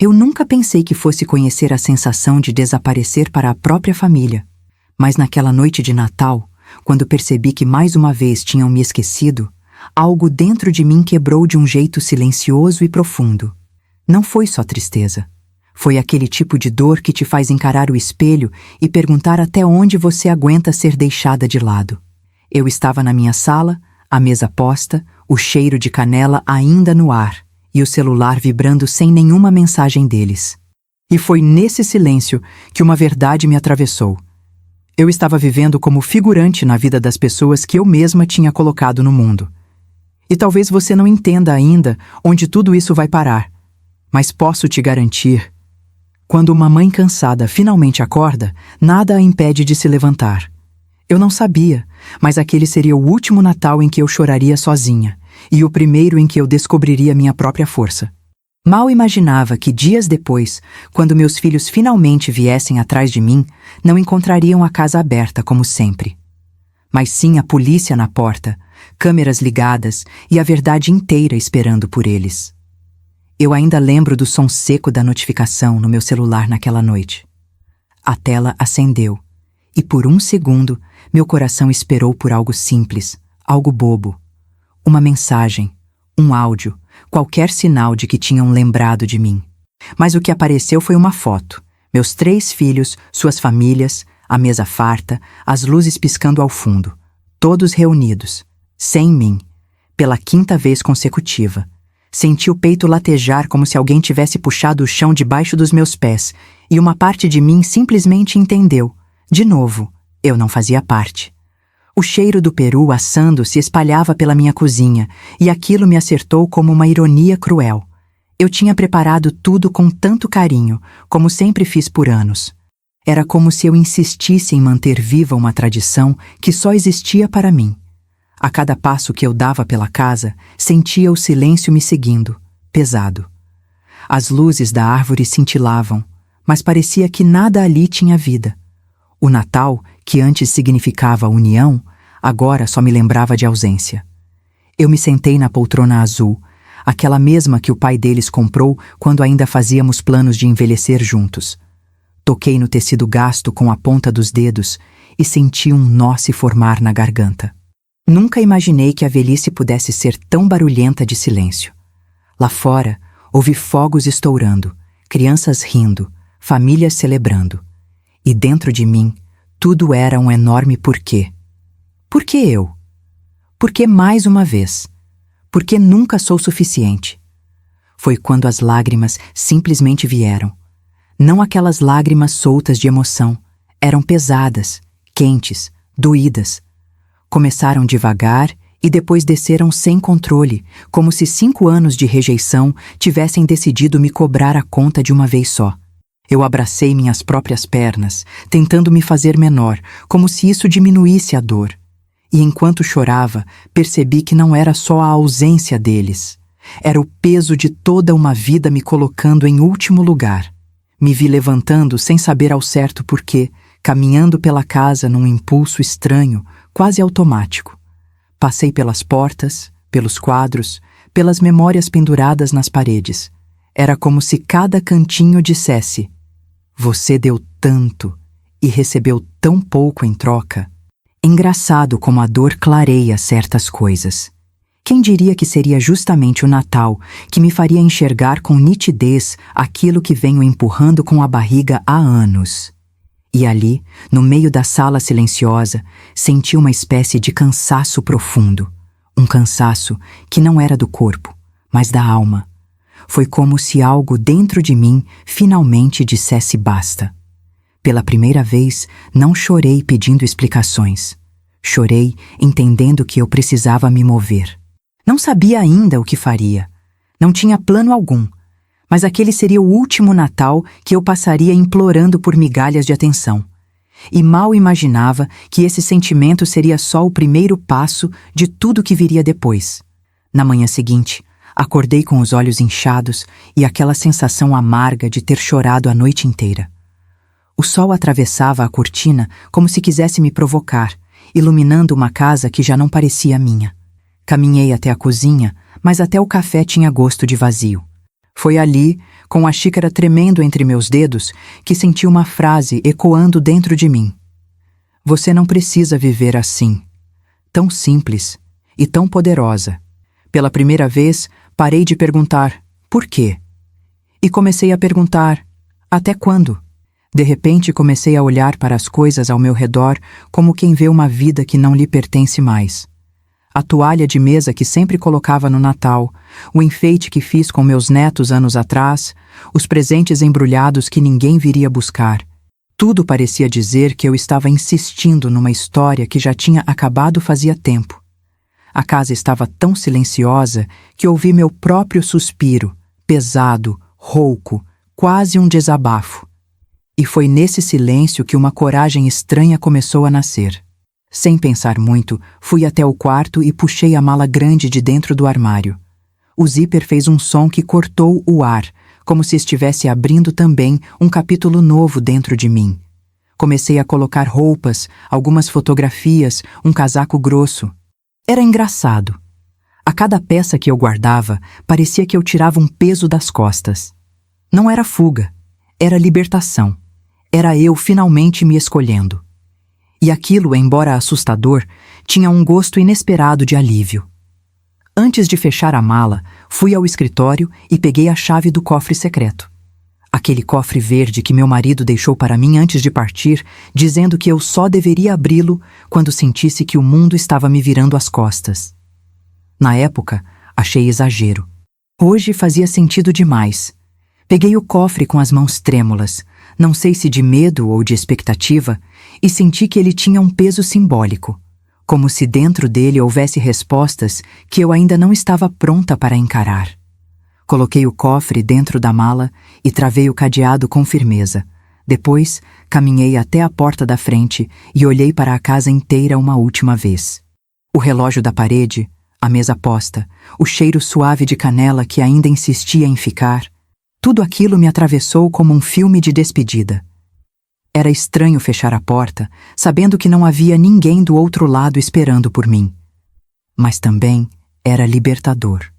Eu nunca pensei que fosse conhecer a sensação de desaparecer para a própria família. Mas naquela noite de Natal, quando percebi que mais uma vez tinham me esquecido, algo dentro de mim quebrou de um jeito silencioso e profundo. Não foi só tristeza. Foi aquele tipo de dor que te faz encarar o espelho e perguntar até onde você aguenta ser deixada de lado. Eu estava na minha sala, a mesa posta, o cheiro de canela ainda no ar e o celular vibrando sem nenhuma mensagem deles. E foi nesse silêncio que uma verdade me atravessou. Eu estava vivendo como figurante na vida das pessoas que eu mesma tinha colocado no mundo. E talvez você não entenda ainda onde tudo isso vai parar, mas posso te garantir: quando uma mãe cansada finalmente acorda, nada a impede de se levantar. Eu não sabia, mas aquele seria o último Natal em que eu choraria sozinha, e o primeiro em que eu descobriria minha própria força. Mal imaginava que dias depois, quando meus filhos finalmente viessem atrás de mim, não encontrariam a casa aberta como sempre. Mas sim a polícia na porta, câmeras ligadas e a verdade inteira esperando por eles. Eu ainda lembro do som seco da notificação no meu celular naquela noite. A tela acendeu, e por um segundo, meu coração esperou por algo simples, algo bobo. Uma mensagem, um áudio, qualquer sinal de que tinham lembrado de mim. Mas o que apareceu foi uma foto. Meus 3 filhos, suas famílias, a mesa farta, as luzes piscando ao fundo. Todos reunidos, sem mim, pela 5ª vez consecutiva. Senti o peito latejar como se alguém tivesse puxado o chão debaixo dos meus pés, e uma parte de mim simplesmente entendeu. De novo, eu não fazia parte. O cheiro do peru assando se espalhava pela minha cozinha, e aquilo me acertou como uma ironia cruel. Eu tinha preparado tudo com tanto carinho, como sempre fiz por anos. Era como se eu insistisse em manter viva uma tradição que só existia para mim. A cada passo que eu dava pela casa, sentia o silêncio me seguindo, pesado. As luzes da árvore cintilavam, mas parecia que nada ali tinha vida. O Natal, que antes significava união, agora só me lembrava de ausência. Eu me sentei na poltrona azul, aquela mesma que o pai deles comprou quando ainda fazíamos planos de envelhecer juntos. Toquei no tecido gasto com a ponta dos dedos e senti um nó se formar na garganta. Nunca imaginei que a velhice pudesse ser tão barulhenta de silêncio. Lá fora, ouvi fogos estourando, crianças rindo, famílias celebrando. E dentro de mim, tudo era um enorme porquê. Por que eu? Por que mais uma vez? Porque nunca sou suficiente. Foi quando as lágrimas simplesmente vieram. Não aquelas lágrimas soltas de emoção. Eram pesadas, quentes, doídas. Começaram devagar e depois desceram sem controle, como se 5 anos de rejeição tivessem decidido me cobrar a conta de uma vez só. Eu abracei minhas próprias pernas, tentando me fazer menor, como se isso diminuísse a dor. E enquanto chorava, percebi que não era só a ausência deles. Era o peso de toda uma vida me colocando em último lugar. Me vi levantando sem saber ao certo porquê, caminhando pela casa num impulso estranho, quase automático. Passei pelas portas, pelos quadros, pelas memórias penduradas nas paredes. Era como se cada cantinho dissesse: você deu tanto e recebeu tão pouco em troca. Engraçado como a dor clareia certas coisas. Quem diria que seria justamente o Natal que me faria enxergar com nitidez aquilo que venho empurrando com a barriga há anos? E ali, no meio da sala silenciosa, senti uma espécie de cansaço profundo. Um cansaço que não era do corpo, mas da alma. Foi como se algo dentro de mim finalmente dissesse basta. Pela primeira vez, não chorei pedindo explicações. Chorei entendendo que eu precisava me mover. Não sabia ainda o que faria. Não tinha plano algum. Mas aquele seria o último Natal que eu passaria implorando por migalhas de atenção. E mal imaginava que esse sentimento seria só o primeiro passo de tudo que viria depois. Na manhã seguinte, acordei com os olhos inchados e aquela sensação amarga de ter chorado a noite inteira. O sol atravessava a cortina como se quisesse me provocar, iluminando uma casa que já não parecia minha. Caminhei até a cozinha, mas até o café tinha gosto de vazio. Foi ali, com a xícara tremendo entre meus dedos, que senti uma frase ecoando dentro de mim. Você não precisa viver assim. Tão simples e tão poderosa. Pela primeira vez, parei de perguntar por quê? E comecei a perguntar até quando? De repente, comecei a olhar para as coisas ao meu redor como quem vê uma vida que não lhe pertence mais. A toalha de mesa que sempre colocava no Natal, o enfeite que fiz com meus netos anos atrás, os presentes embrulhados que ninguém viria buscar. Tudo parecia dizer que eu estava insistindo numa história que já tinha acabado fazia tempo. A casa estava tão silenciosa que ouvi meu próprio suspiro, pesado, rouco, quase um desabafo. E foi nesse silêncio que uma coragem estranha começou a nascer. Sem pensar muito, fui até o quarto e puxei a mala grande de dentro do armário. O zíper fez um som que cortou o ar, como se estivesse abrindo também um capítulo novo dentro de mim. Comecei a colocar roupas, algumas fotografias, um casaco grosso. Era engraçado. A cada peça que eu guardava, parecia que eu tirava um peso das costas. Não era fuga, era libertação. Era eu finalmente me escolhendo. E aquilo, embora assustador, tinha um gosto inesperado de alívio. Antes de fechar a mala, fui ao escritório e peguei a chave do cofre secreto. Aquele cofre verde que meu marido deixou para mim antes de partir, dizendo que eu só deveria abri-lo quando sentisse que o mundo estava me virando as costas. Na época, achei exagero. Hoje fazia sentido demais. Peguei o cofre com as mãos trêmulas, não sei se de medo ou de expectativa, e senti que ele tinha um peso simbólico, como se dentro dele houvesse respostas que eu ainda não estava pronta para encarar. Coloquei o cofre dentro da mala e travei o cadeado com firmeza. Depois, caminhei até a porta da frente e olhei para a casa inteira uma última vez. O relógio da parede, a mesa posta, o cheiro suave de canela que ainda insistia em ficar, tudo aquilo me atravessou como um filme de despedida. Era estranho fechar a porta, sabendo que não havia ninguém do outro lado esperando por mim. Mas também era libertador.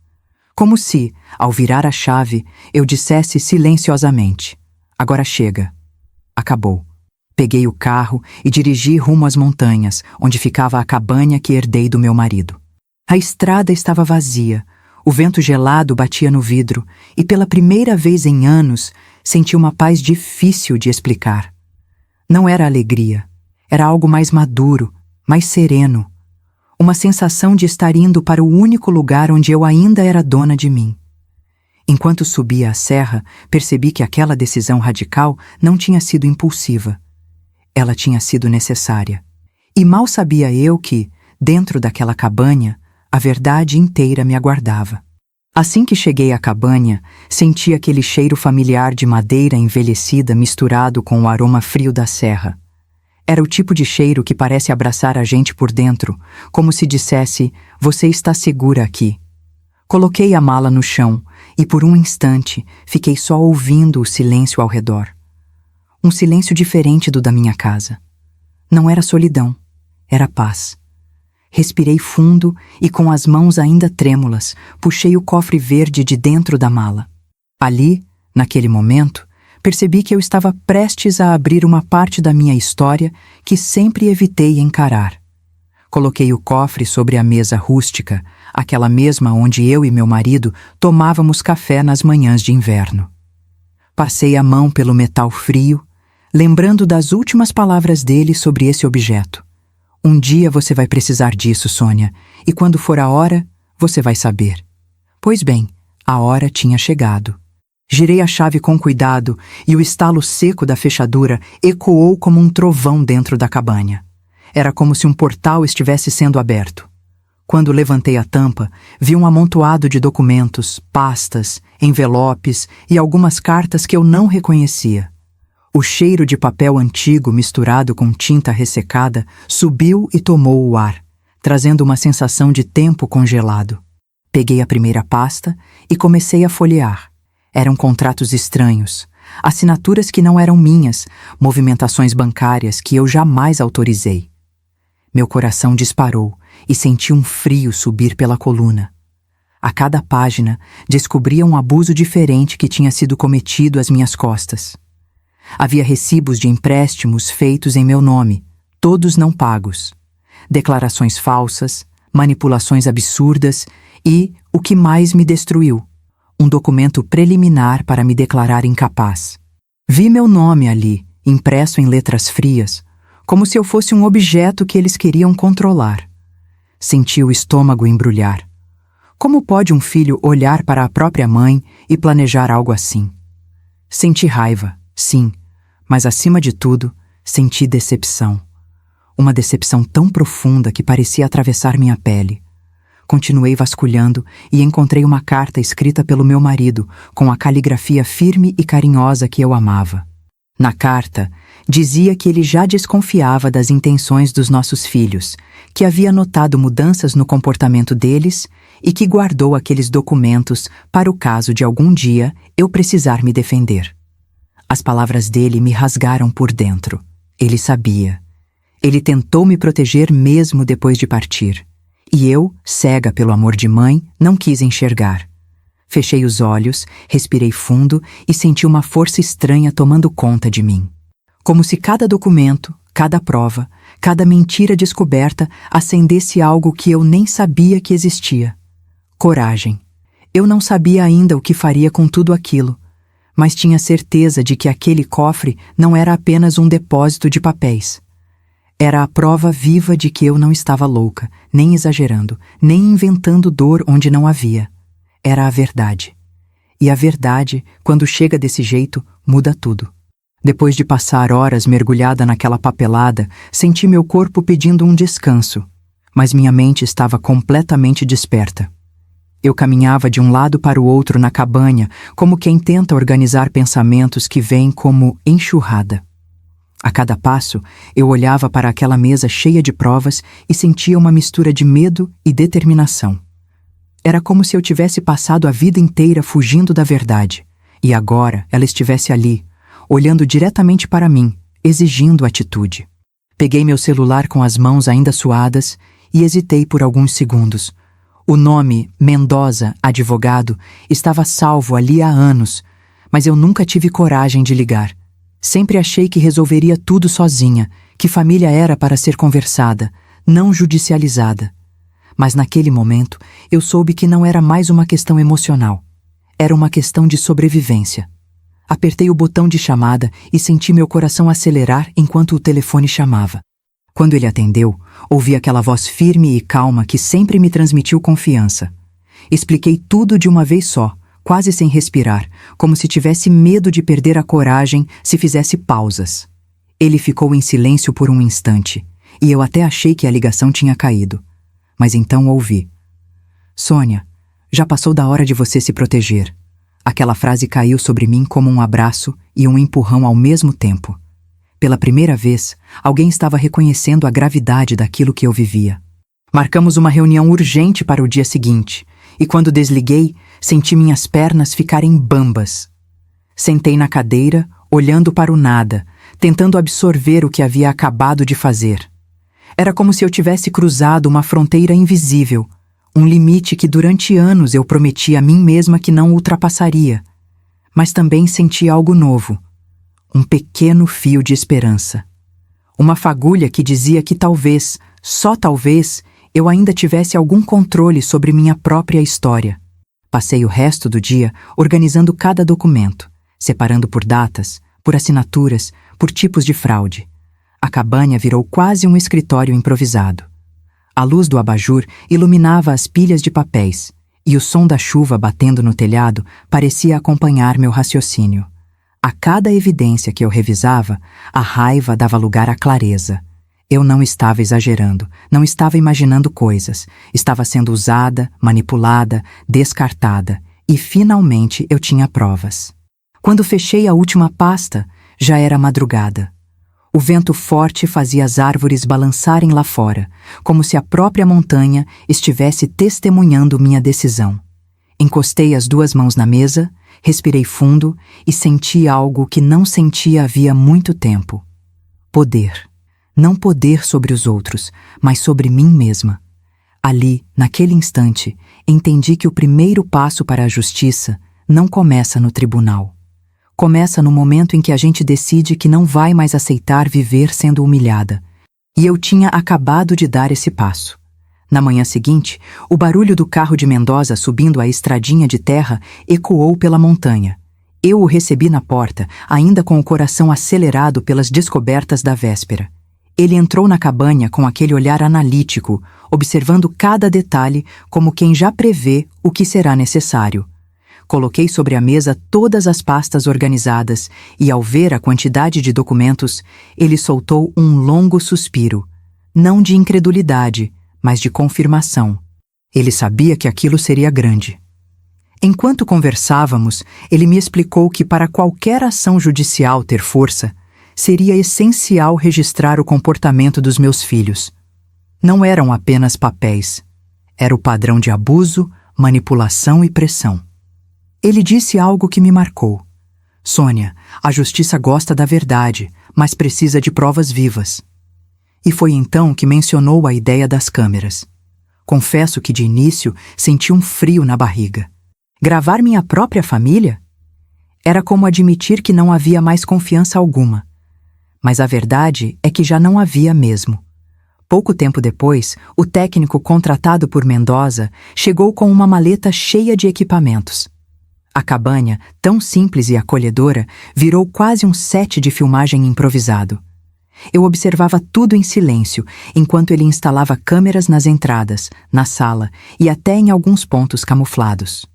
Como se, ao virar a chave, eu dissesse silenciosamente: agora chega. Acabou. Peguei o carro e dirigi rumo às montanhas, onde ficava a cabana que herdei do meu marido. A estrada estava vazia. O vento gelado batia no vidro e, pela primeira vez em anos, senti uma paz difícil de explicar. Não era alegria, era algo mais maduro, mais sereno. Uma sensação de estar indo para o único lugar onde eu ainda era dona de mim. Enquanto subia a serra, percebi que aquela decisão radical não tinha sido impulsiva. Ela tinha sido necessária. E mal sabia eu que, dentro daquela cabana, a verdade inteira me aguardava. Assim que cheguei à cabana, senti aquele cheiro familiar de madeira envelhecida misturado com o aroma frio da serra. Era o tipo de cheiro que parece abraçar a gente por dentro, como se dissesse: você está segura aqui. Coloquei a mala no chão e por um instante fiquei só ouvindo o silêncio ao redor. Um silêncio diferente do da minha casa. Não era solidão, era paz. Respirei fundo e, com as mãos ainda trêmulas, puxei o cofre verde de dentro da mala. Ali, naquele momento, percebi que eu estava prestes a abrir uma parte da minha história que sempre evitei encarar. Coloquei o cofre sobre a mesa rústica, aquela mesma onde eu e meu marido tomávamos café nas manhãs de inverno. Passei a mão pelo metal frio, lembrando das últimas palavras dele sobre esse objeto. Um dia você vai precisar disso, Sônia, e quando for a hora, você vai saber. Pois bem, a hora tinha chegado. Girei a chave com cuidado e o estalo seco da fechadura ecoou como um trovão dentro da cabana. Era como se um portal estivesse sendo aberto. Quando levantei a tampa, vi um amontoado de documentos, pastas, envelopes e algumas cartas que eu não reconhecia. O cheiro de papel antigo misturado com tinta ressecada subiu e tomou o ar, trazendo uma sensação de tempo congelado. Peguei a primeira pasta e comecei a folhear. Eram contratos estranhos, assinaturas que não eram minhas, movimentações bancárias que eu jamais autorizei. Meu coração disparou e senti um frio subir pela coluna. A cada página, descobria um abuso diferente que tinha sido cometido às minhas costas. Havia recibos de empréstimos feitos em meu nome, todos não pagos, declarações falsas, manipulações absurdas e, o que mais me destruiu, um documento preliminar para me declarar incapaz. Vi meu nome ali, impresso em letras frias, como se eu fosse um objeto que eles queriam controlar. Senti o estômago embrulhar. Como pode um filho olhar para a própria mãe e planejar algo assim? Senti raiva, sim, mas acima de tudo, senti decepção. Uma decepção tão profunda que parecia atravessar minha pele. Continuei vasculhando e encontrei uma carta escrita pelo meu marido, com a caligrafia firme e carinhosa que eu amava. Na carta, dizia que ele já desconfiava das intenções dos nossos filhos, que havia notado mudanças no comportamento deles e que guardou aqueles documentos para o caso de algum dia eu precisar me defender. As palavras dele me rasgaram por dentro. Ele sabia. Ele tentou me proteger mesmo depois de partir. E eu, cega pelo amor de mãe, não quis enxergar. Fechei os olhos, respirei fundo e senti uma força estranha tomando conta de mim. Como se cada documento, cada prova, cada mentira descoberta acendesse algo que eu nem sabia que existia. Coragem. Eu não sabia ainda o que faria com tudo aquilo, mas tinha certeza de que aquele cofre não era apenas um depósito de papéis. Era a prova viva de que eu não estava louca, nem exagerando, nem inventando dor onde não havia. Era a verdade. E a verdade, quando chega desse jeito, muda tudo. Depois de passar horas mergulhada naquela papelada, senti meu corpo pedindo um descanso, mas minha mente estava completamente desperta. Eu caminhava de um lado para o outro na cabanha, como quem tenta organizar pensamentos que vêm como enxurrada. A cada passo, eu olhava para aquela mesa cheia de provas e sentia uma mistura de medo e determinação. Era como se eu tivesse passado a vida inteira fugindo da verdade, e agora ela estivesse ali, olhando diretamente para mim, exigindo atitude. Peguei meu celular com as mãos ainda suadas e hesitei por alguns segundos. O nome, Mendoza, advogado, estava salvo ali há anos, mas eu nunca tive coragem de ligar. Sempre achei que resolveria tudo sozinha, que família era para ser conversada, não judicializada. Mas naquele momento, eu soube que não era mais uma questão emocional. Era uma questão de sobrevivência. Apertei o botão de chamada e senti meu coração acelerar enquanto o telefone chamava. Quando ele atendeu, ouvi aquela voz firme e calma que sempre me transmitiu confiança. Expliquei tudo de uma vez só, quase sem respirar, como se tivesse medo de perder a coragem se fizesse pausas. Ele ficou em silêncio por um instante, e eu até achei que a ligação tinha caído. Mas então ouvi. Sônia, já passou da hora de você se proteger. Aquela frase caiu sobre mim como um abraço e um empurrão ao mesmo tempo. Pela primeira vez, alguém estava reconhecendo a gravidade daquilo que eu vivia. Marcamos uma reunião urgente para o dia seguinte, e quando desliguei, senti minhas pernas ficarem bambas. Sentei na cadeira, olhando para o nada, tentando absorver o que havia acabado de fazer. Era como se eu tivesse cruzado uma fronteira invisível, um limite que durante anos eu prometi a mim mesma que não ultrapassaria. Mas também senti algo novo, um pequeno fio de esperança. Uma fagulha que dizia que talvez, só talvez, eu ainda tivesse algum controle sobre minha própria história. Passei o resto do dia organizando cada documento, separando por datas, por assinaturas, por tipos de fraude. A cabanha virou quase um escritório improvisado. A luz do abajur iluminava as pilhas de papéis, e o som da chuva batendo no telhado parecia acompanhar meu raciocínio. A cada evidência que eu revisava, a raiva dava lugar à clareza. Eu não estava exagerando, não estava imaginando coisas. Estava sendo usada, manipulada, descartada, e finalmente eu tinha provas. Quando fechei a última pasta, já era madrugada. O vento forte fazia as árvores balançarem lá fora, como se a própria montanha estivesse testemunhando minha decisão. Encostei as duas mãos na mesa, respirei fundo e senti algo que não sentia havia muito tempo. Poder. Não poder sobre os outros, mas sobre mim mesma. Ali, naquele instante, entendi que o primeiro passo para a justiça não começa no tribunal. Começa no momento em que a gente decide que não vai mais aceitar viver sendo humilhada. E eu tinha acabado de dar esse passo. Na manhã seguinte, o barulho do carro de Mendoza subindo a estradinha de terra ecoou pela montanha. Eu o recebi na porta, ainda com o coração acelerado pelas descobertas da véspera. Ele entrou na cabanha com aquele olhar analítico, observando cada detalhe como quem já prevê o que será necessário. Coloquei sobre a mesa todas as pastas organizadas e, ao ver a quantidade de documentos, ele soltou um longo suspiro, não de incredulidade, mas de confirmação. Ele sabia que aquilo seria grande. Enquanto conversávamos, ele me explicou que para qualquer ação judicial ter força, seria essencial registrar o comportamento dos meus filhos. Não eram apenas papéis. Era o padrão de abuso, manipulação e pressão. Ele disse algo que me marcou. Sônia, a justiça gosta da verdade, mas precisa de provas vivas. E foi então que mencionou a ideia das câmeras. Confesso que de início senti um frio na barriga. Gravar minha própria família? Era como admitir que não havia mais confiança alguma. Mas a verdade é que já não havia mesmo. Pouco tempo depois, o técnico contratado por Mendoza chegou com uma maleta cheia de equipamentos. A cabanha, tão simples e acolhedora, virou quase um set de filmagem improvisado. Eu observava tudo em silêncio, enquanto ele instalava câmeras nas entradas, na sala e até em alguns pontos camuflados.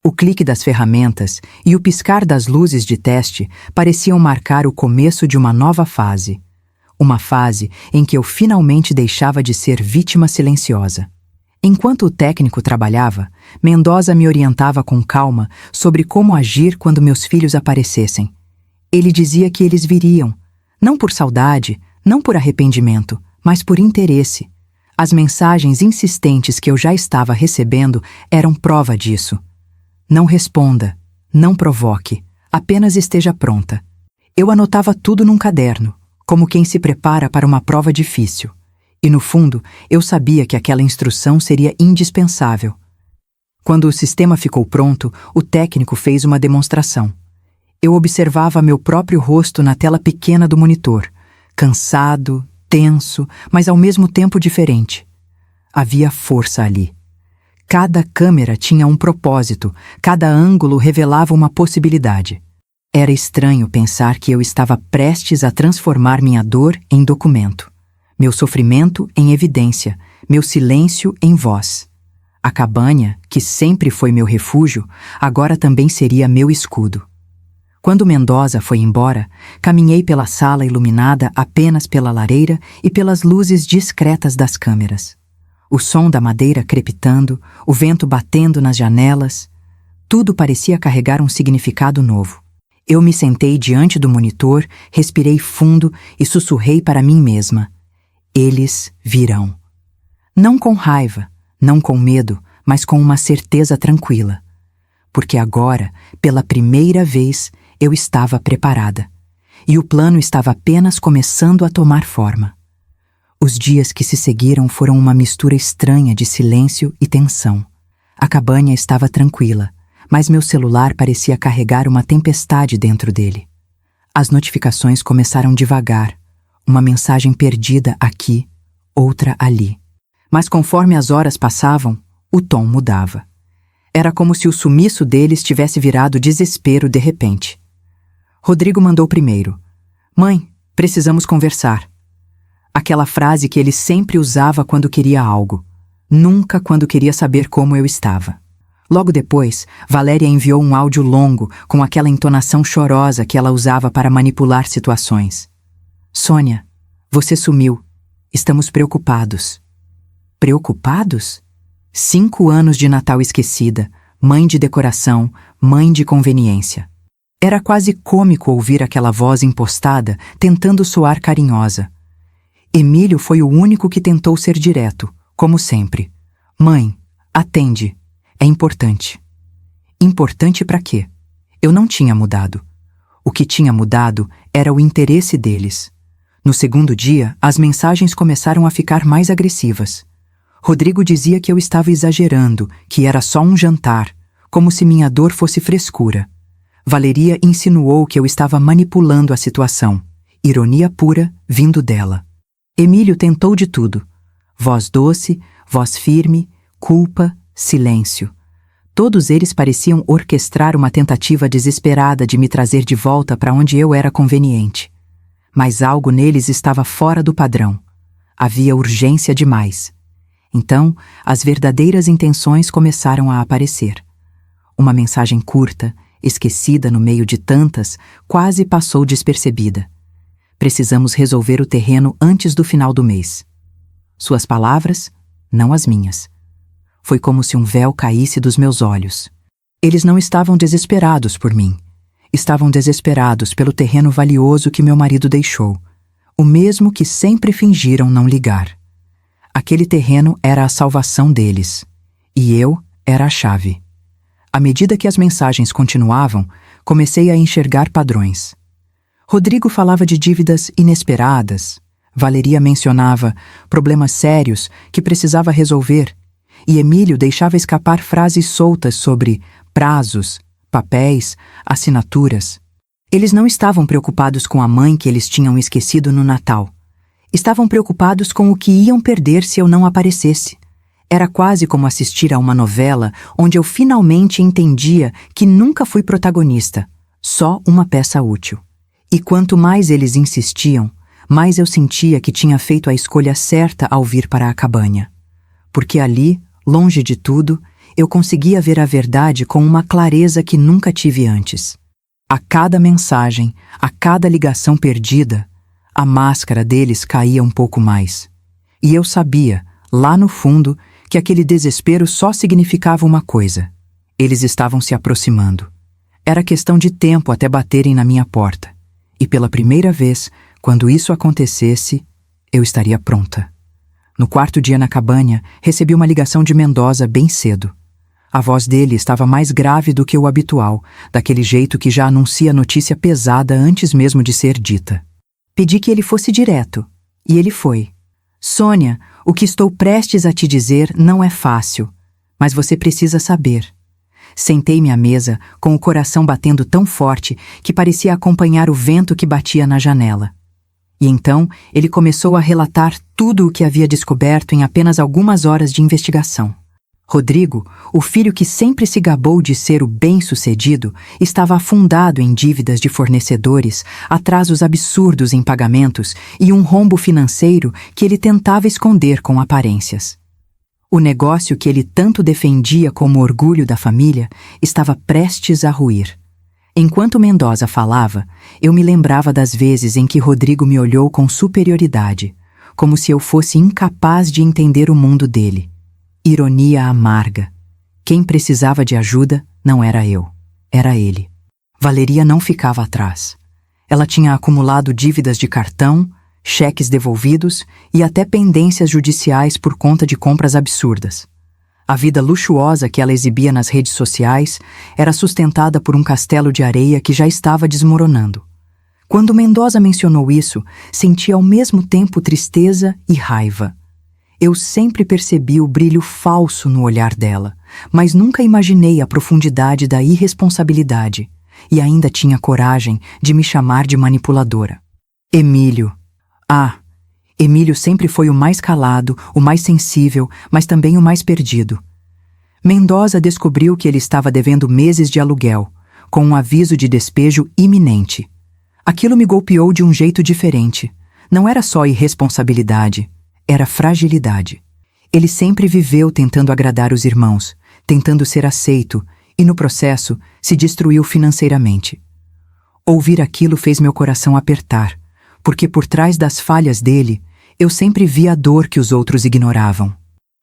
O clique das ferramentas e o piscar das luzes de teste pareciam marcar o começo de uma nova fase. Uma fase em que eu finalmente deixava de ser vítima silenciosa. Enquanto o técnico trabalhava, Mendoza me orientava com calma sobre como agir quando meus filhos aparecessem. Ele dizia que eles viriam, não por saudade, não por arrependimento, mas por interesse. As mensagens insistentes que eu já estava recebendo eram prova disso. Não responda, não provoque, apenas esteja pronta. Eu anotava tudo num caderno, como quem se prepara para uma prova difícil. E no fundo, eu sabia que aquela instrução seria indispensável. Quando o sistema ficou pronto, o técnico fez uma demonstração. Eu observava meu próprio rosto na tela pequena do monitor, cansado, tenso, mas ao mesmo tempo diferente. Havia força ali. Cada câmera tinha um propósito, cada ângulo revelava uma possibilidade. Era estranho pensar que eu estava prestes a transformar minha dor em documento, meu sofrimento em evidência, meu silêncio em voz. A cabanha, que sempre foi meu refúgio, agora também seria meu escudo. Quando Mendoza foi embora, caminhei pela sala iluminada apenas pela lareira e pelas luzes discretas das câmeras. O som da madeira crepitando, o vento batendo nas janelas, tudo parecia carregar um significado novo. Eu me sentei diante do monitor, respirei fundo e sussurrei para mim mesma: eles virão. Não com raiva, não com medo, mas com uma certeza tranquila. Porque agora, pela primeira vez, eu estava preparada. E o plano estava apenas começando a tomar forma. Os dias que se seguiram foram uma mistura estranha de silêncio e tensão. A cabanha estava tranquila, mas meu celular parecia carregar uma tempestade dentro dele. As notificações começaram devagar, uma mensagem perdida aqui, outra ali. Mas conforme as horas passavam, o tom mudava. Era como se o sumiço deles tivesse virado desespero de repente. Rodrigo mandou primeiro: "Mãe, precisamos conversar." Aquela frase que ele sempre usava quando queria algo, nunca quando queria saber como eu estava. Logo depois, Valéria enviou um áudio longo, com aquela entonação chorosa que ela usava para manipular situações. "Sônia, você sumiu. Estamos preocupados." Preocupados? 5 anos de Natal esquecida, mãe de decoração, mãe de conveniência. Era quase cômico ouvir aquela voz impostada tentando soar carinhosa. Emílio foi o único que tentou ser direto, como sempre. "Mãe, atende. É importante." Importante para quê? Eu não tinha mudado. O que tinha mudado era o interesse deles. No segundo dia, as mensagens começaram a ficar mais agressivas. Rodrigo dizia que eu estava exagerando, que era só um jantar, como se minha dor fosse frescura. Valeria insinuou que eu estava manipulando a situação, ironia pura vindo dela. Emílio tentou de tudo. Voz doce, voz firme, culpa, silêncio. Todos eles pareciam orquestrar uma tentativa desesperada de me trazer de volta para onde eu era conveniente. Mas algo neles estava fora do padrão. Havia urgência demais. Então, as verdadeiras intenções começaram a aparecer. Uma mensagem curta, esquecida no meio de tantas, quase passou despercebida. Precisamos resolver o terreno antes do final do mês. Suas palavras, não as minhas. Foi como se um véu caísse dos meus olhos. Eles não estavam desesperados por mim. Estavam desesperados pelo terreno valioso que meu marido deixou, o mesmo que sempre fingiram não ligar. Aquele terreno era a salvação deles, e eu era a chave. À medida que as mensagens continuavam, comecei a enxergar padrões. Rodrigo falava de dívidas inesperadas. Valeria mencionava problemas sérios que precisava resolver, e Emílio deixava escapar frases soltas sobre prazos, papéis, assinaturas. Eles não estavam preocupados com a mãe que eles tinham esquecido no Natal. Estavam preocupados com o que iam perder se eu não aparecesse. Era quase como assistir a uma novela onde eu finalmente entendia que nunca fui protagonista, só uma peça útil. E quanto mais eles insistiam, mais eu sentia que tinha feito a escolha certa ao vir para a cabanha. Porque ali, longe de tudo, eu conseguia ver a verdade com uma clareza que nunca tive antes. A cada mensagem, a cada ligação perdida, a máscara deles caía um pouco mais. E eu sabia, lá no fundo, que aquele desespero só significava uma coisa. Eles estavam se aproximando. Era questão de tempo até baterem na minha porta. E pela primeira vez, quando isso acontecesse, eu estaria pronta. No quarto dia na cabanha, recebi uma ligação de Mendoza bem cedo. A voz dele estava mais grave do que o habitual, daquele jeito que já anuncia notícia pesada antes mesmo de ser dita. Pedi que ele fosse direto, e ele foi. Sônia, o que estou prestes a te dizer não é fácil, mas você precisa saber. Sentei-me à mesa, com o coração batendo tão forte que parecia acompanhar o vento que batia na janela. E então ele começou a relatar tudo o que havia descoberto em apenas algumas horas de investigação. Rodrigo, o filho que sempre se gabou de ser o bem-sucedido, estava afundado em dívidas de fornecedores, atrasos absurdos em pagamentos e um rombo financeiro que ele tentava esconder com aparências. O negócio que ele tanto defendia como orgulho da família estava prestes a ruir. Enquanto Mendoza falava, eu me lembrava das vezes em que Rodrigo me olhou com superioridade, como se eu fosse incapaz de entender o mundo dele. Ironia amarga. Quem precisava de ajuda não era eu, era ele. Valeria não ficava atrás. Ela tinha acumulado dívidas de cartão, cheques devolvidos e até pendências judiciais por conta de compras absurdas. A vida luxuosa que ela exibia nas redes sociais era sustentada por um castelo de areia que já estava desmoronando. Quando Mendoza mencionou isso, senti ao mesmo tempo tristeza e raiva. Eu sempre percebi o brilho falso no olhar dela, mas nunca imaginei a profundidade da irresponsabilidade, e ainda tinha coragem de me chamar de manipuladora. Emílio. Emílio sempre foi o mais calado, o mais sensível, mas também o mais perdido. Mendoza descobriu que ele estava devendo meses de aluguel, com um aviso de despejo iminente. Aquilo me golpeou de um jeito diferente. Não era só irresponsabilidade, era fragilidade. Ele sempre viveu tentando agradar os irmãos, tentando ser aceito, e no processo se destruiu financeiramente. Ouvir aquilo fez meu coração apertar, porque por trás das falhas dele, eu sempre via a dor que os outros ignoravam.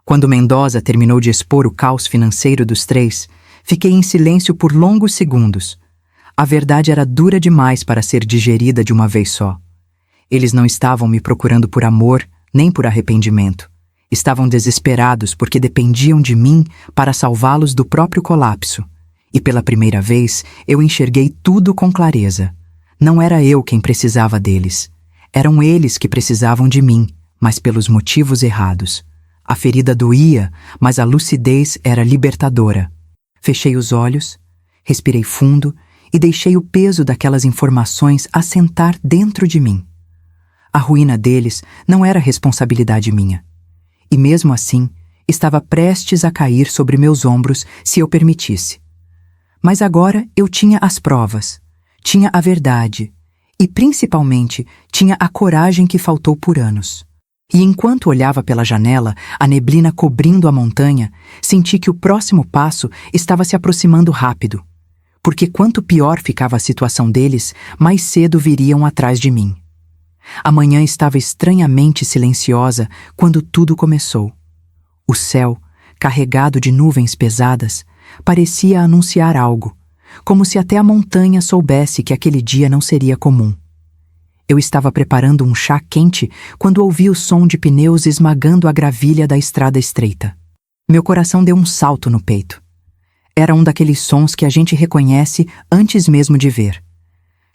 Quando Mendoza terminou de expor o caos financeiro dos três, fiquei em silêncio por longos segundos. A verdade era dura demais para ser digerida de uma vez só. Eles não estavam me procurando por amor, nem por arrependimento. Estavam desesperados porque dependiam de mim para salvá-los do próprio colapso. E pela primeira vez, eu enxerguei tudo com clareza. Não era eu quem precisava deles. Eram eles que precisavam de mim, mas pelos motivos errados. A ferida doía, mas a lucidez era libertadora. Fechei os olhos, respirei fundo e deixei o peso daquelas informações assentar dentro de mim. A ruína deles não era responsabilidade minha. E mesmo assim, estava prestes a cair sobre meus ombros se eu permitisse. Mas agora eu tinha as provas, tinha a verdade e, principalmente, tinha a coragem que faltou por anos. E enquanto olhava pela janela, a neblina cobrindo a montanha, senti que o próximo passo estava se aproximando rápido. Porque quanto pior ficava a situação deles, mais cedo viriam atrás de mim. A manhã estava estranhamente silenciosa quando tudo começou. O céu, carregado de nuvens pesadas, parecia anunciar algo, como se até a montanha soubesse que aquele dia não seria comum. Eu estava preparando um chá quente quando ouvi o som de pneus esmagando a gravilha da estrada estreita. Meu coração deu um salto no peito. Era um daqueles sons que a gente reconhece antes mesmo de ver.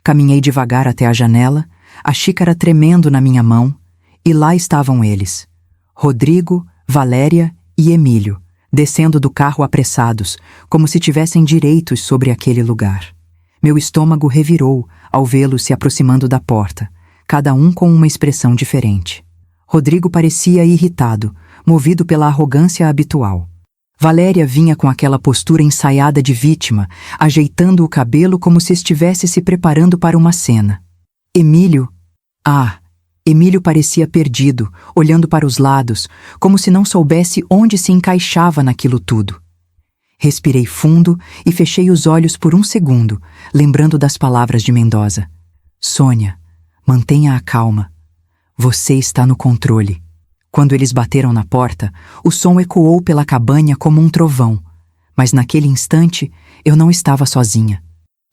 Caminhei devagar até a janela, a xícara tremendo na minha mão, e lá estavam eles: Rodrigo, Valéria e Emílio, descendo do carro apressados, como se tivessem direitos sobre aquele lugar. Meu estômago revirou ao vê-los se aproximando da porta, cada um com uma expressão diferente. Rodrigo parecia irritado, movido pela arrogância habitual. Valéria vinha com aquela postura ensaiada de vítima, ajeitando o cabelo como se estivesse se preparando para uma cena. Emílio parecia perdido, olhando para os lados, como se não soubesse onde se encaixava naquilo tudo. Respirei fundo e fechei os olhos por um segundo, lembrando das palavras de Mendoza. Sônia, mantenha a calma. Você está no controle. Quando eles bateram na porta, o som ecoou pela cabanha como um trovão, mas naquele instante eu não estava sozinha.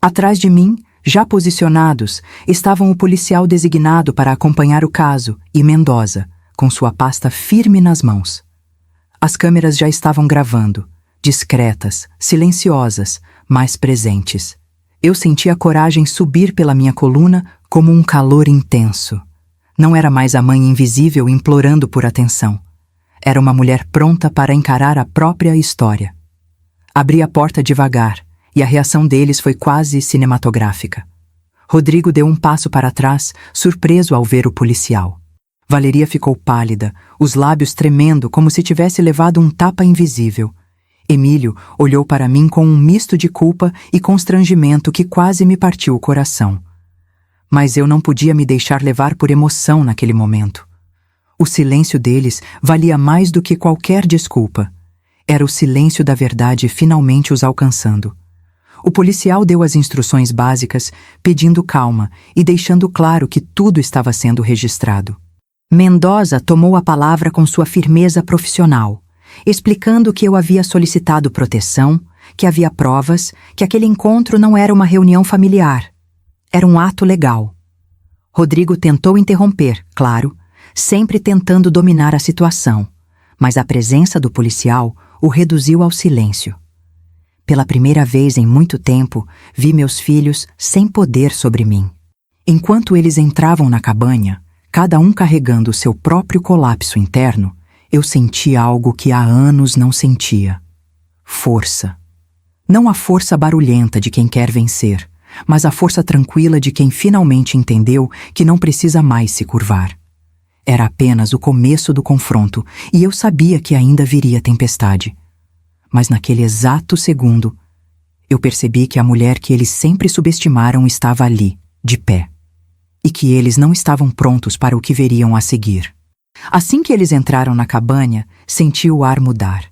Atrás de mim, já posicionados, estavam o policial designado para acompanhar o caso e Mendoza, com sua pasta firme nas mãos. As câmeras já estavam gravando, discretas, silenciosas, mas presentes. Eu senti a coragem subir pela minha coluna como um calor intenso. Não era mais a mãe invisível implorando por atenção. Era uma mulher pronta para encarar a própria história. Abri a porta devagar, e a reação deles foi quase cinematográfica. Rodrigo deu um passo para trás, surpreso ao ver o policial. Valeria ficou pálida, os lábios tremendo como se tivesse levado um tapa invisível. Emílio olhou para mim com um misto de culpa e constrangimento que quase me partiu o coração. Mas eu não podia me deixar levar por emoção naquele momento. O silêncio deles valia mais do que qualquer desculpa. Era o silêncio da verdade finalmente os alcançando. O policial deu as instruções básicas, pedindo calma e deixando claro que tudo estava sendo registrado. Mendoza tomou a palavra com sua firmeza profissional, explicando que eu havia solicitado proteção, que havia provas, que aquele encontro não era uma reunião familiar. Era um ato legal. Rodrigo tentou interromper, claro, sempre tentando dominar a situação, mas a presença do policial o reduziu ao silêncio. Pela primeira vez em muito tempo, vi meus filhos sem poder sobre mim. Enquanto eles entravam na cabanha, cada um carregando o seu próprio colapso interno, eu senti algo que há anos não sentia. Força. Não a força barulhenta de quem quer vencer, mas a força tranquila de quem finalmente entendeu que não precisa mais se curvar. Era apenas o começo do confronto e eu sabia que ainda viria tempestade. Mas naquele exato segundo, eu percebi que a mulher que eles sempre subestimaram estava ali, de pé, e que eles não estavam prontos para o que veriam a seguir. Assim que eles entraram na cabanha, senti o ar mudar.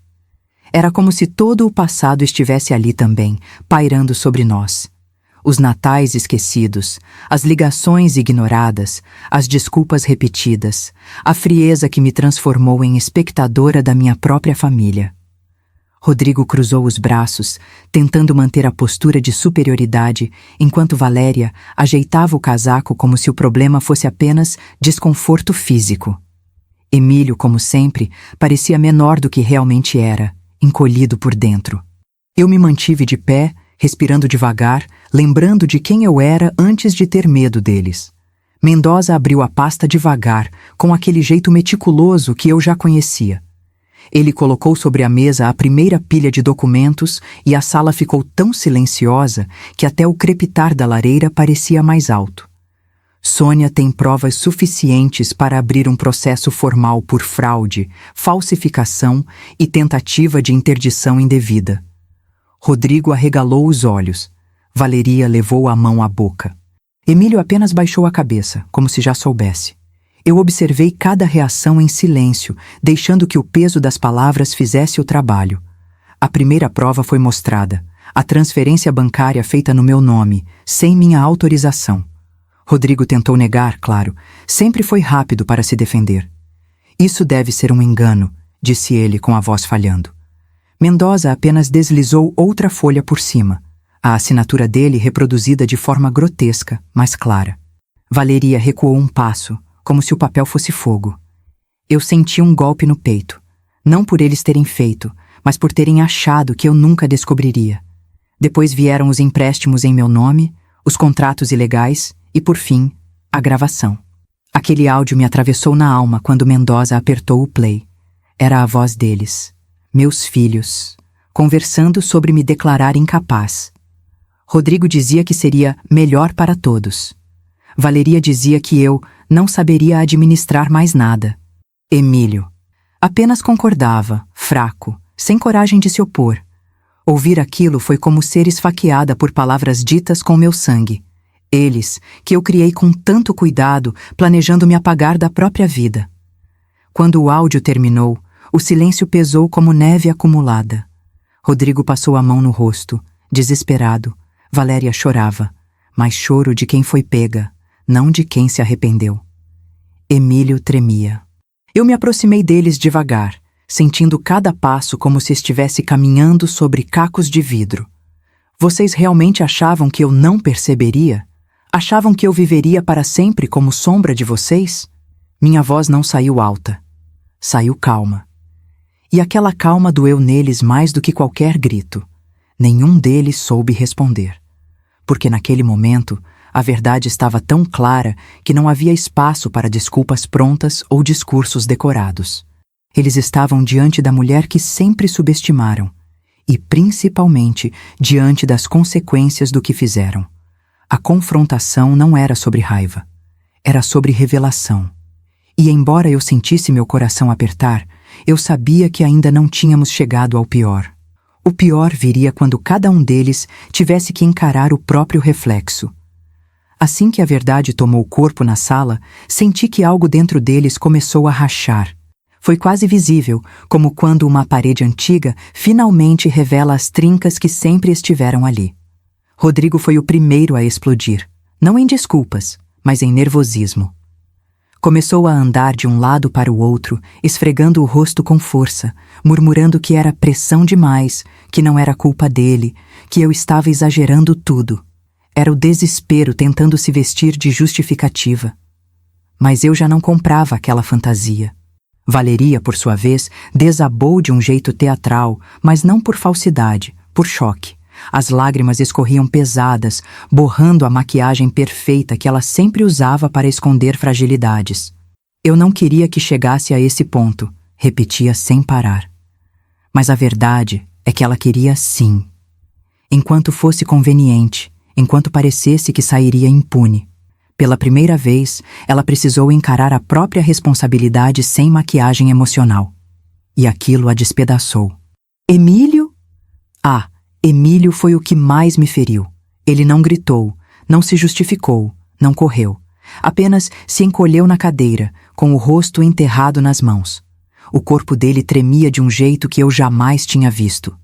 Era como se todo o passado estivesse ali também, pairando sobre nós. Os natais esquecidos, as ligações ignoradas, as desculpas repetidas, a frieza que me transformou em espectadora da minha própria família. Rodrigo cruzou os braços, tentando manter a postura de superioridade, enquanto Valéria ajeitava o casaco como se o problema fosse apenas desconforto físico. Emílio, como sempre, parecia menor do que realmente era, encolhido por dentro. Eu me mantive de pé, respirando devagar, lembrando de quem eu era antes de ter medo deles. Mendoza abriu a pasta devagar, com aquele jeito meticuloso que eu já conhecia. Ele colocou sobre a mesa a primeira pilha de documentos e a sala ficou tão silenciosa que até o crepitar da lareira parecia mais alto. Sônia tem provas suficientes para abrir um processo formal por fraude, falsificação e tentativa de interdição indevida. Rodrigo arregalou os olhos. Valeria levou a mão à boca. Emílio apenas baixou a cabeça, como se já soubesse. Eu observei cada reação em silêncio, deixando que o peso das palavras fizesse o trabalho. A primeira prova foi mostrada. A transferência bancária feita no meu nome, sem minha autorização. Rodrigo tentou negar, claro. Sempre foi rápido para se defender. Isso deve ser um engano, disse ele com a voz falhando. Mendoza apenas deslizou outra folha por cima. A assinatura dele reproduzida de forma grotesca, mas clara. Valeria recuou um passo, como se o papel fosse fogo. Eu senti um golpe no peito. Não por eles terem feito, mas por terem achado que eu nunca descobriria. Depois vieram os empréstimos em meu nome, os contratos ilegais e, por fim, a gravação. Aquele áudio me atravessou na alma quando Mendoza apertou o play. Era a voz deles, meus filhos, conversando sobre me declarar incapaz. Rodrigo dizia que seria melhor para todos. Valeria dizia que eu não saberia administrar mais nada. Emílio apenas concordava, fraco, sem coragem de se opor. Ouvir aquilo foi como ser esfaqueada por palavras ditas com meu sangue. Eles, que eu criei com tanto cuidado, planejando me apagar da própria vida. Quando o áudio terminou, o silêncio pesou como neve acumulada. Rodrigo passou a mão no rosto, desesperado. Valéria chorava, mas choro de quem foi pega, não de quem se arrependeu. Emílio tremia. Eu me aproximei deles devagar, sentindo cada passo como se estivesse caminhando sobre cacos de vidro. Vocês realmente achavam que eu não perceberia? Achavam que eu viveria para sempre como sombra de vocês? Minha voz não saiu alta. Saiu calma. E aquela calma doeu neles mais do que qualquer grito. Nenhum deles soube responder. Porque naquele momento, a verdade estava tão clara que não havia espaço para desculpas prontas ou discursos decorados. Eles estavam diante da mulher que sempre subestimaram. E, principalmente, diante das consequências do que fizeram. A confrontação não era sobre raiva. Era sobre revelação. E, embora eu sentisse meu coração apertar, eu sabia que ainda não tínhamos chegado ao pior. O pior viria quando cada um deles tivesse que encarar o próprio reflexo. Assim que a verdade tomou corpo na sala, senti que algo dentro deles começou a rachar. Foi quase visível, como quando uma parede antiga finalmente revela as trincas que sempre estiveram ali. Rodrigo foi o primeiro a explodir, não em desculpas, mas em nervosismo. Começou a andar de um lado para o outro, esfregando o rosto com força, murmurando que era pressão demais, que não era culpa dele, que eu estava exagerando tudo. Era o desespero tentando se vestir de justificativa. Mas eu já não comprava aquela fantasia. Valeria, por sua vez, desabou de um jeito teatral, mas não por falsidade, por choque. As lágrimas escorriam pesadas, borrando a maquiagem perfeita que ela sempre usava para esconder fragilidades. Eu não queria que chegasse a esse ponto, repetia sem parar. Mas a verdade é que ela queria sim. Enquanto fosse conveniente, enquanto parecesse que sairia impune. Pela primeira vez, ela precisou encarar a própria responsabilidade sem maquiagem emocional. E aquilo a despedaçou. Emílio? Emílio foi o que mais me feriu. Ele não gritou, não se justificou, não correu. Apenas se encolheu na cadeira, com o rosto enterrado nas mãos. O corpo dele tremia de um jeito que eu jamais tinha visto.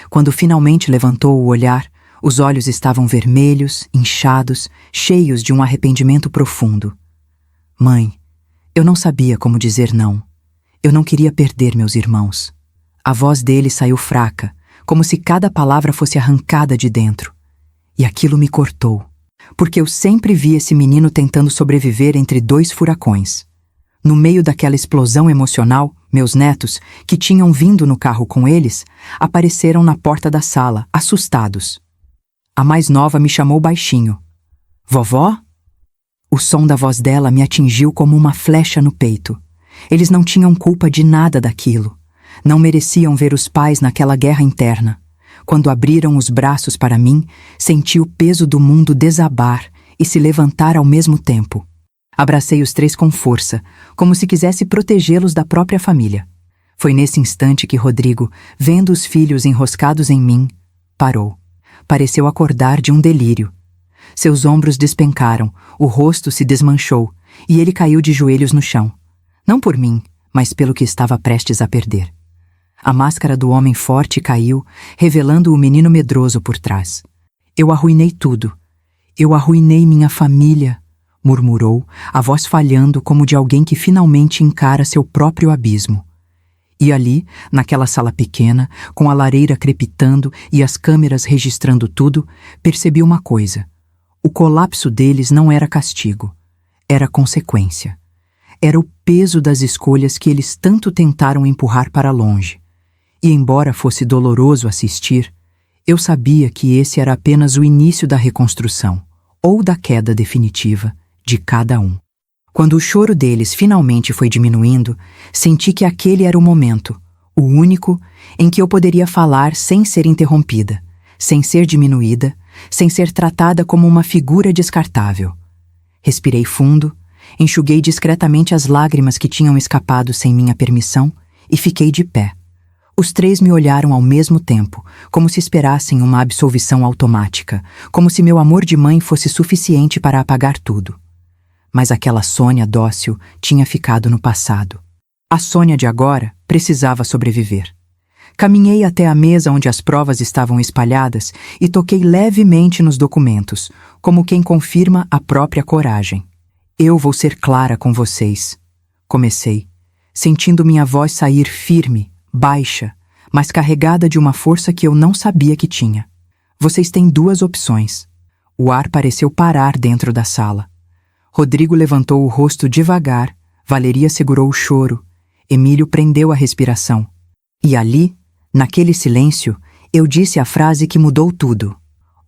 Quando finalmente levantou o olhar, os olhos estavam vermelhos, inchados, cheios de um arrependimento profundo. Mãe, eu não sabia como dizer não. Eu não queria perder meus irmãos. A voz dele saiu fraca, como se cada palavra fosse arrancada de dentro. E aquilo me cortou, porque eu sempre vi esse menino tentando sobreviver entre dois furacões. No meio daquela explosão emocional, meus netos, que tinham vindo no carro com eles, apareceram na porta da sala, assustados. A mais nova me chamou baixinho. Vovó? O som da voz dela me atingiu como uma flecha no peito. Eles não tinham culpa de nada daquilo. Não mereciam ver os pais naquela guerra interna. Quando abriram os braços para mim, senti o peso do mundo desabar e se levantar ao mesmo tempo. Abracei os três com força, como se quisesse protegê-los da própria família. Foi nesse instante que Rodrigo, vendo os filhos enroscados em mim, parou. Pareceu acordar de um delírio. Seus ombros despencaram, o rosto se desmanchou e ele caiu de joelhos no chão. Não por mim, mas pelo que estava prestes a perder. A máscara do homem forte caiu, revelando o menino medroso por trás. Eu arruinei tudo. Eu arruinei minha família, murmurou, a voz falhando como de alguém que finalmente encara seu próprio abismo. E ali, naquela sala pequena, com a lareira crepitando e as câmeras registrando tudo, percebi uma coisa. O colapso deles não era castigo. Era consequência. Era o peso das escolhas que eles tanto tentaram empurrar para longe. E embora fosse doloroso assistir, eu sabia que esse era apenas o início da reconstrução, ou da queda definitiva, de cada um. Quando o choro deles finalmente foi diminuindo, senti que aquele era o momento, o único, em que eu poderia falar sem ser interrompida, sem ser diminuída, sem ser tratada como uma figura descartável. Respirei fundo, enxuguei discretamente as lágrimas que tinham escapado sem minha permissão e fiquei de pé. Os três me olharam ao mesmo tempo, como se esperassem uma absolvição automática, como se meu amor de mãe fosse suficiente para apagar tudo. Mas aquela Sônia dócil tinha ficado no passado. A Sônia de agora precisava sobreviver. Caminhei até a mesa onde as provas estavam espalhadas e toquei levemente nos documentos, como quem confirma a própria coragem. Eu vou ser clara com vocês. Comecei, sentindo minha voz sair firme, baixa, mas carregada de uma força que eu não sabia que tinha. Vocês têm duas opções. O ar pareceu parar dentro da sala. Rodrigo levantou o rosto devagar, Valeria segurou o choro, Emílio prendeu a respiração. E ali, naquele silêncio, eu disse a frase que mudou tudo.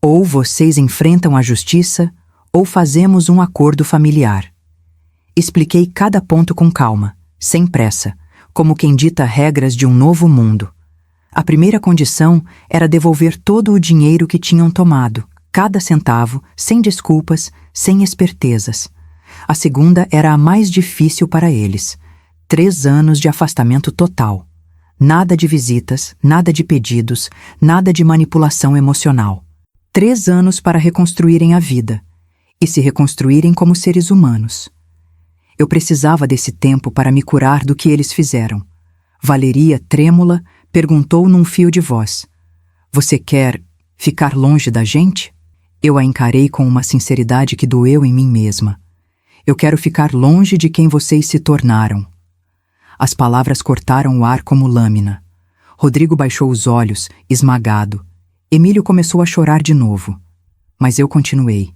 Ou vocês enfrentam a justiça, ou fazemos um acordo familiar. Expliquei cada ponto com calma, sem pressa, como quem dita regras de um novo mundo. A primeira condição era devolver todo o dinheiro que tinham tomado, cada centavo, sem desculpas, sem espertezas. A segunda era a mais difícil para eles. 3 anos de afastamento total. Nada de visitas, nada de pedidos, nada de manipulação emocional. 3 anos para reconstruírem a vida e se reconstruírem como seres humanos. Eu precisava desse tempo para me curar do que eles fizeram. Valeria, trêmula, perguntou num fio de voz: "Você quer ficar longe da gente?" Eu a encarei com uma sinceridade que doeu em mim mesma. Eu quero ficar longe de quem vocês se tornaram. As palavras cortaram o ar como lâmina. Rodrigo baixou os olhos, esmagado. Emílio começou a chorar de novo. Mas eu continuei.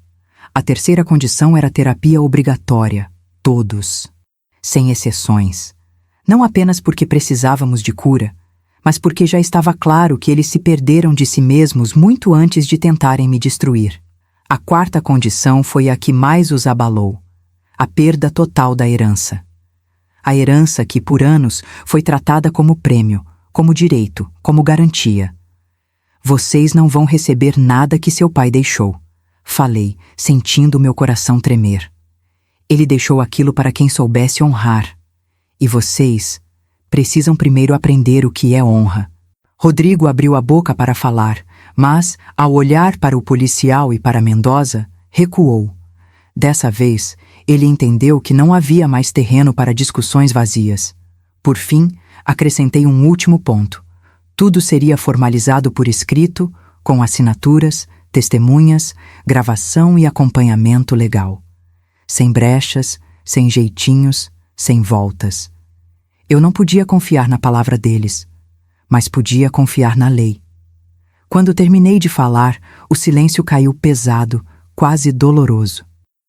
A terceira condição era terapia obrigatória. Todos. Sem exceções. Não apenas porque precisávamos de cura, mas porque já estava claro que eles se perderam de si mesmos muito antes de tentarem me destruir. A quarta condição foi a que mais os abalou. A perda total da herança. A herança que, por anos, foi tratada como prêmio, como direito, como garantia. Vocês não vão receber nada que seu pai deixou. Falei, sentindo meu coração tremer. Ele deixou aquilo para quem soubesse honrar. E vocês precisam primeiro aprender o que é honra. Rodrigo abriu a boca para falar, mas, ao olhar para o policial e para Mendoza, recuou. Dessa vez, ele entendeu que não havia mais terreno para discussões vazias. Por fim, acrescentei um último ponto. Tudo seria formalizado por escrito, com assinaturas, testemunhas, gravação e acompanhamento legal. Sem brechas, sem jeitinhos, sem voltas. Eu não podia confiar na palavra deles, mas podia confiar na lei. Quando terminei de falar, o silêncio caiu pesado, quase doloroso.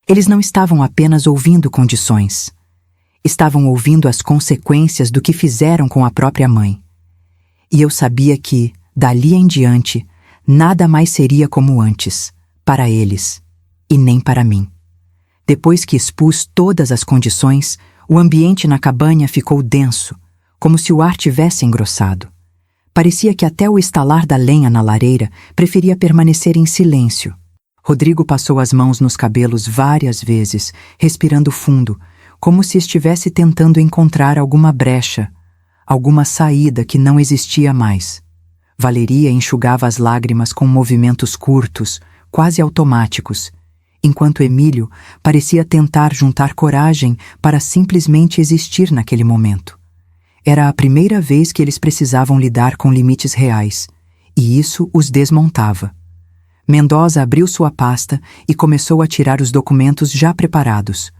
Eles não estavam apenas ouvindo condições. Estavam ouvindo as consequências do que fizeram com a própria mãe. E eu sabia que, dali em diante, nada mais seria como antes, para eles, e nem para mim. Depois que expus todas as condições, o ambiente na cabana ficou denso. como se o ar tivesse engrossado. Parecia que até o estalar da lenha na lareira preferia permanecer em silêncio. Rodrigo passou as mãos nos cabelos várias vezes, respirando fundo, como se estivesse tentando encontrar alguma brecha, alguma saída que não existia mais. Valeria enxugava as lágrimas com movimentos curtos, quase automáticos, enquanto Emílio parecia tentar juntar coragem para simplesmente existir naquele momento. Era a primeira vez que eles precisavam lidar com limites reais, e isso os desmontava. Mendoza abriu sua pasta e começou a tirar os documentos já preparados.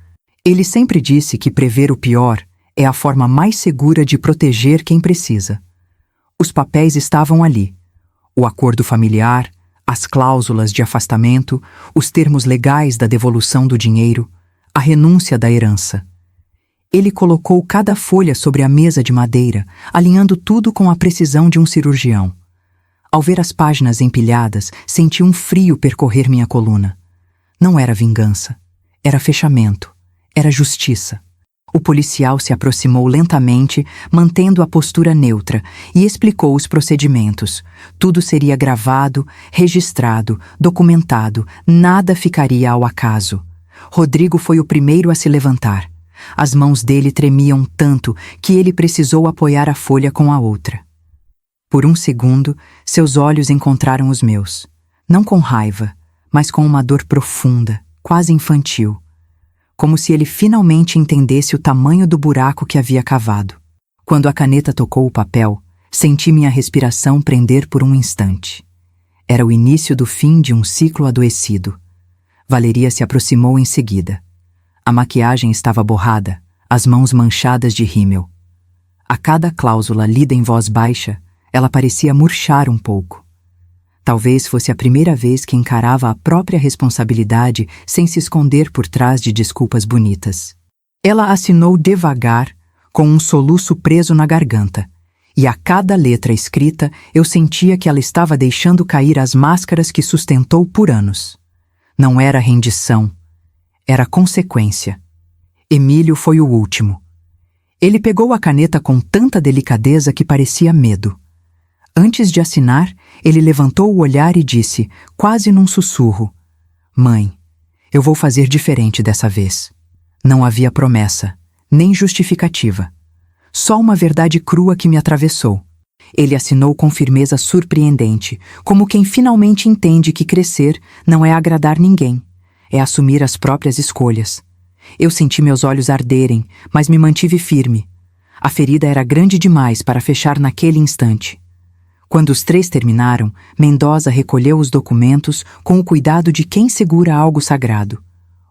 Ele sempre disse que prever o pior é a forma mais segura de proteger quem precisa. Os papéis estavam ali: o acordo familiar, as cláusulas de afastamento, os termos legais da devolução do dinheiro, a renúncia da herança. Ele colocou cada folha sobre a mesa de madeira, alinhando tudo com a precisão de um cirurgião. Ao ver as páginas empilhadas, senti um frio percorrer minha coluna. Não era vingança, era fechamento, era justiça. O policial se aproximou lentamente, mantendo a postura neutra, e explicou os procedimentos. Tudo seria gravado, registrado, documentado, nada ficaria ao acaso. Rodrigo foi o primeiro a se levantar. As mãos dele tremiam tanto que ele precisou apoiar a folha com a outra. Por um segundo, seus olhos encontraram os meus. Não com raiva, mas com uma dor profunda, quase infantil. Como se ele finalmente entendesse o tamanho do buraco que havia cavado. Quando a caneta tocou o papel, senti minha respiração prender por um instante. Era o início do fim de um ciclo adoecido. Valeria se aproximou em seguida. A maquiagem estava borrada, as mãos manchadas de rímel. A cada cláusula lida em voz baixa, ela parecia murchar um pouco. Talvez fosse a primeira vez que encarava a própria responsabilidade sem se esconder por trás de desculpas bonitas. Ela assinou devagar, com um soluço preso na garganta, e a cada letra escrita eu sentia que ela estava deixando cair as máscaras que sustentou por anos. Não era rendição, era consequência. Emílio foi o último. Ele pegou a caneta com tanta delicadeza que parecia medo. Antes de assinar, ele levantou o olhar e disse, quase num sussurro: "Mãe, eu vou fazer diferente dessa vez." Não havia promessa, nem justificativa. Só uma verdade crua que me atravessou. Ele assinou com firmeza surpreendente, como quem finalmente entende que crescer não é agradar ninguém, é assumir as próprias escolhas. Eu senti meus olhos arderem, mas me mantive firme. A ferida era grande demais para fechar naquele instante. Quando os três terminaram, Mendoza recolheu os documentos com o cuidado de quem segura algo sagrado.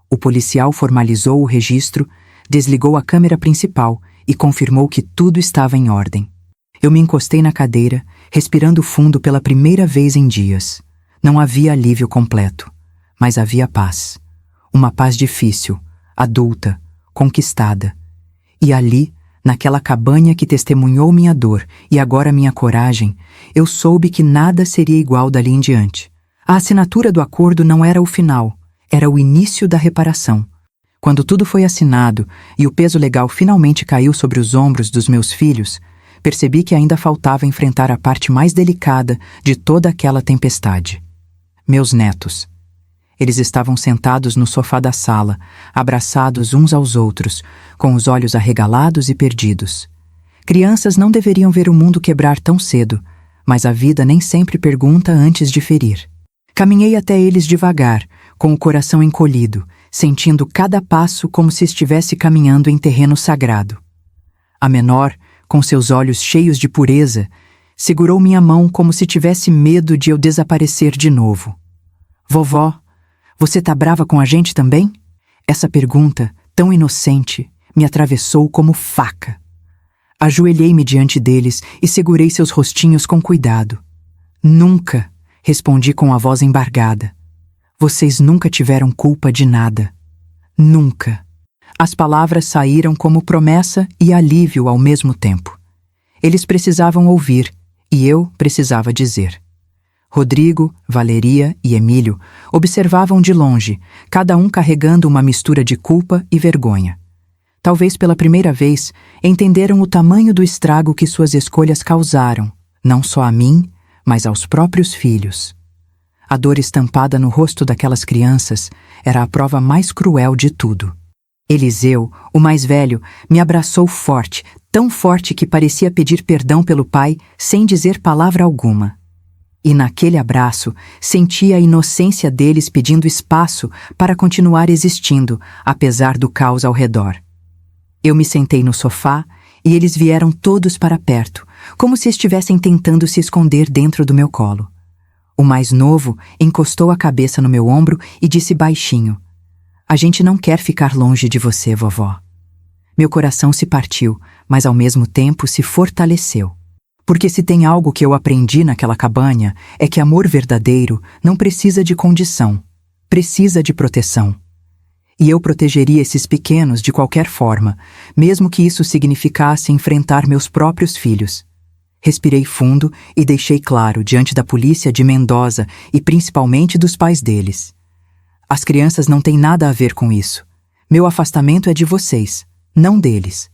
O policial formalizou o registro, desligou a câmera principal e confirmou que tudo estava em ordem. Eu me encostei na cadeira, respirando fundo pela primeira vez em dias. Não havia alívio completo, mas havia paz. Uma paz difícil, adulta, conquistada. E ali, naquela cabanha que testemunhou minha dor e agora minha coragem, eu soube que nada seria igual dali em diante. A assinatura do acordo não era o final, era o início da reparação. Quando tudo foi assinado e o peso legal finalmente caiu sobre os ombros dos meus filhos, percebi que ainda faltava enfrentar a parte mais delicada de toda aquela tempestade. Meus netos. Eles estavam sentados no sofá da sala, abraçados uns aos outros, com os olhos arregalados e perdidos. Crianças não deveriam ver o mundo quebrar tão cedo, mas a vida nem sempre pergunta antes de ferir. Caminhei até eles devagar, com o coração encolhido, sentindo cada passo como se estivesse caminhando em terreno sagrado. A menor, com seus olhos cheios de pureza, segurou minha mão como se tivesse medo de eu desaparecer de novo. "Vovó, você tá brava com a gente também?" Essa pergunta, tão inocente, me atravessou como faca. Ajoelhei-me diante deles e segurei seus rostinhos com cuidado. "Nunca", respondi com a voz embargada. "Vocês nunca tiveram culpa de nada. Nunca." As palavras saíram como promessa e alívio ao mesmo tempo. Eles precisavam ouvir, e eu precisava dizer. Rodrigo, Valeria e Emílio observavam de longe, cada um carregando uma mistura de culpa e vergonha. Talvez pela primeira vez, entenderam o tamanho do estrago que suas escolhas causaram, não só a mim, mas aos próprios filhos. A dor estampada no rosto daquelas crianças era a prova mais cruel de tudo. Eliseu, o mais velho, me abraçou forte, tão forte que parecia pedir perdão pelo pai sem dizer palavra alguma. E naquele abraço senti a inocência deles pedindo espaço para continuar existindo, apesar do caos ao redor. Eu me sentei no sofá e eles vieram todos para perto, como se estivessem tentando se esconder dentro do meu colo. O mais novo encostou a cabeça no meu ombro e disse baixinho: "A gente não quer ficar longe de você, vovó." Meu coração se partiu, mas ao mesmo tempo se fortaleceu. Porque se tem algo que eu aprendi naquela cabanha, é que amor verdadeiro não precisa de condição, precisa de proteção. E eu protegeria esses pequenos de qualquer forma, mesmo que isso significasse enfrentar meus próprios filhos. Respirei fundo e deixei claro diante da polícia de Mendoza e principalmente dos pais deles: as crianças não têm nada a ver com isso. Meu afastamento é de vocês, não deles.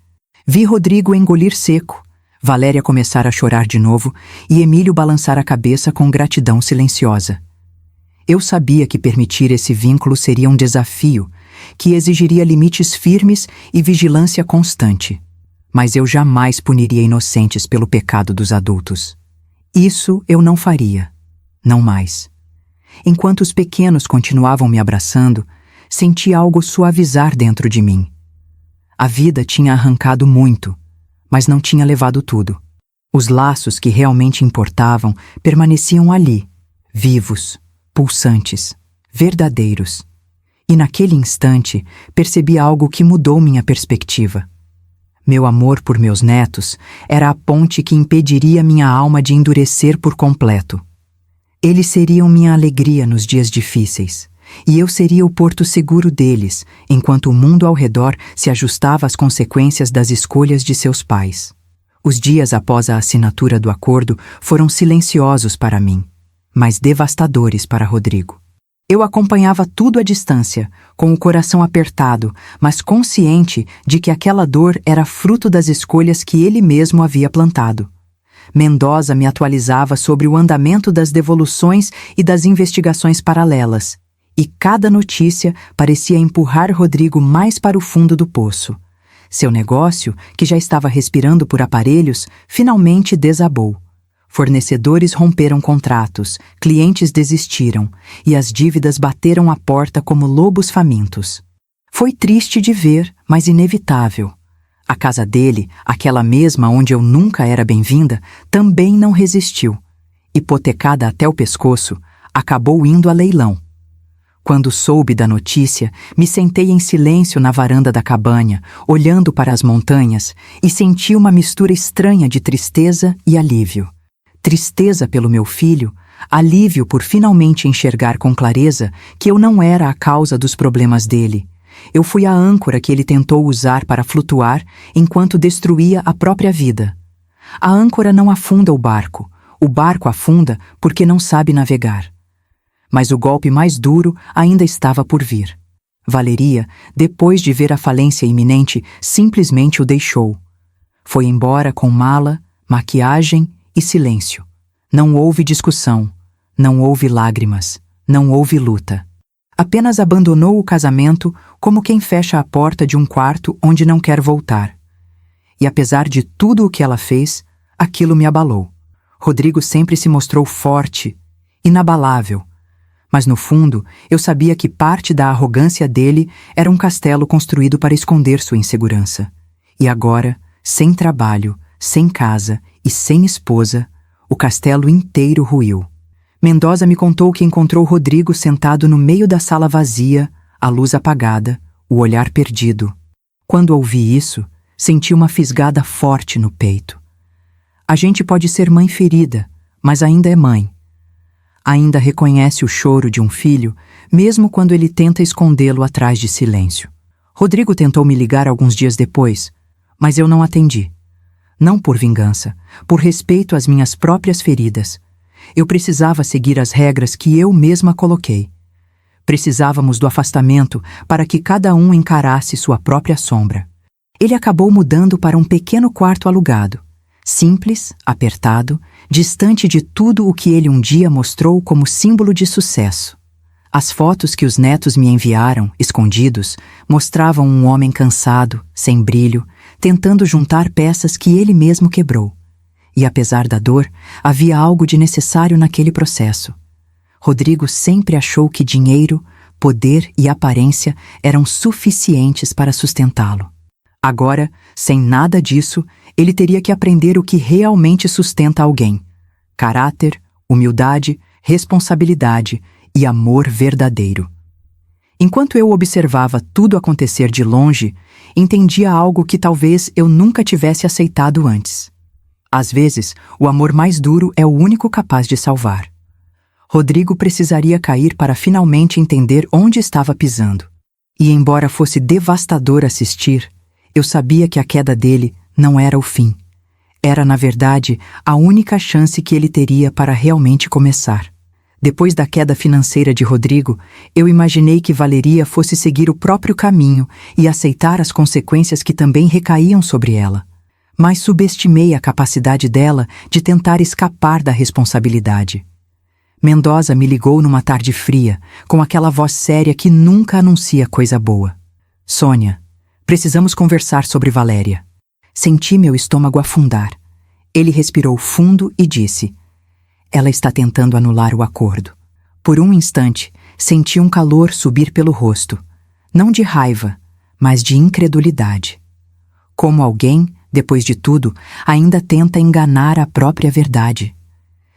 Vi Rodrigo engolir seco, Valéria começar a chorar de novo e Emílio balançar a cabeça com gratidão silenciosa. Eu sabia que permitir esse vínculo seria um desafio, que exigiria limites firmes e vigilância constante. Mas eu jamais puniria inocentes pelo pecado dos adultos. Isso eu não faria. Não mais. Enquanto os pequenos continuavam me abraçando, senti algo suavizar dentro de mim. A vida tinha arrancado muito, mas não tinha levado tudo. Os laços que realmente importavam permaneciam ali, vivos, pulsantes, verdadeiros. E naquele instante percebi algo que mudou minha perspectiva. Meu amor por meus netos era a ponte que impediria minha alma de endurecer por completo. Eles seriam minha alegria nos dias difíceis, e eu seria o porto seguro deles, enquanto o mundo ao redor se ajustava às consequências das escolhas de seus pais. Os dias após a assinatura do acordo foram silenciosos para mim, mas devastadores para Rodrigo. Eu acompanhava tudo à distância, com o coração apertado, mas consciente de que aquela dor era fruto das escolhas que ele mesmo havia plantado. Mendoza me atualizava sobre o andamento das devoluções e das investigações paralelas, e cada notícia parecia empurrar Rodrigo mais para o fundo do poço. Seu negócio, que já estava respirando por aparelhos, finalmente desabou. Fornecedores romperam contratos, clientes desistiram, e as dívidas bateram à porta como lobos famintos. Foi triste de ver, mas inevitável. A casa dele, aquela mesma onde eu nunca era bem-vinda, também não resistiu. Hipotecada até o pescoço, acabou indo a leilão. Quando soube da notícia, me sentei em silêncio na varanda da cabanha, olhando para as montanhas, e senti uma mistura estranha de tristeza e alívio. Tristeza pelo meu filho, alívio por finalmente enxergar com clareza que eu não era a causa dos problemas dele. Eu fui a âncora que ele tentou usar para flutuar enquanto destruía a própria vida. A âncora não afunda o barco afunda porque não sabe navegar. Mas o golpe mais duro ainda estava por vir. Valeria, depois de ver a falência iminente, simplesmente o deixou. Foi embora com mala, maquiagem e silêncio. Não houve discussão, não houve lágrimas, não houve luta. Apenas abandonou o casamento como quem fecha a porta de um quarto onde não quer voltar. E apesar de tudo o que ela fez, aquilo me abalou. Rodrigo sempre se mostrou forte, inabalável. Mas no fundo, eu sabia que parte da arrogância dele era um castelo construído para esconder sua insegurança. E agora, sem trabalho, sem casa e sem esposa, o castelo inteiro ruiu. Mendoza me contou que encontrou Rodrigo sentado no meio da sala vazia, a luz apagada, o olhar perdido. Quando ouvi isso, senti uma fisgada forte no peito. A gente pode ser mãe ferida, mas ainda é mãe. Ainda reconhece o choro de um filho, mesmo quando ele tenta escondê-lo atrás de silêncio. Rodrigo tentou me ligar alguns dias depois, mas eu não atendi. Não por vingança, por respeito às minhas próprias feridas. Eu precisava seguir as regras que eu mesma coloquei. Precisávamos do afastamento para que cada um encarasse sua própria sombra. Ele acabou mudando para um pequeno quarto alugado, simples, apertado, distante de tudo o que ele um dia mostrou como símbolo de sucesso. As fotos que os netos me enviaram, escondidos, mostravam um homem cansado, sem brilho, tentando juntar peças que ele mesmo quebrou. E apesar da dor, havia algo de necessário naquele processo. Rodrigo sempre achou que dinheiro, poder e aparência eram suficientes para sustentá-lo. Agora, sem nada disso, ele teria que aprender o que realmente sustenta alguém: caráter, humildade, responsabilidade e amor verdadeiro. Enquanto eu observava tudo acontecer de longe, entendia algo que talvez eu nunca tivesse aceitado antes. Às vezes, o amor mais duro é o único capaz de salvar. Rodrigo precisaria cair para finalmente entender onde estava pisando. E embora fosse devastador assistir, eu sabia que a queda dele não era o fim. Era, na verdade, a única chance que ele teria para realmente começar. Depois da queda financeira de Rodrigo, eu imaginei que Valeria fosse seguir o próprio caminho e aceitar as consequências que também recaíam sobre ela. Mas subestimei a capacidade dela de tentar escapar da responsabilidade. Mendoza me ligou numa tarde fria, com aquela voz séria que nunca anuncia coisa boa. Sônia, precisamos conversar sobre Valéria. Senti meu estômago afundar. Ele respirou fundo e disse: ela está tentando anular o acordo. Por um instante, senti um calor subir pelo rosto, não de raiva, mas de incredulidade. Como alguém, depois de tudo, ainda tenta enganar a própria verdade.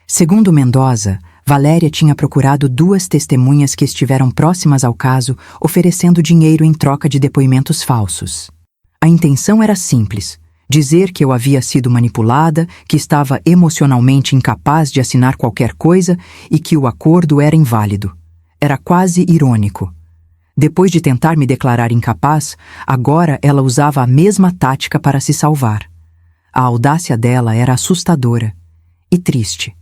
Segundo Mendoza, Valéria tinha procurado 2 testemunhas que estiveram próximas ao caso, oferecendo dinheiro em troca de depoimentos falsos. A intenção era simples: dizer que eu havia sido manipulada, que estava emocionalmente incapaz de assinar qualquer coisa e que o acordo era inválido. Era quase irônico. Depois de tentar me declarar incapaz, agora ela usava a mesma tática para se salvar. A audácia dela era assustadora e triste.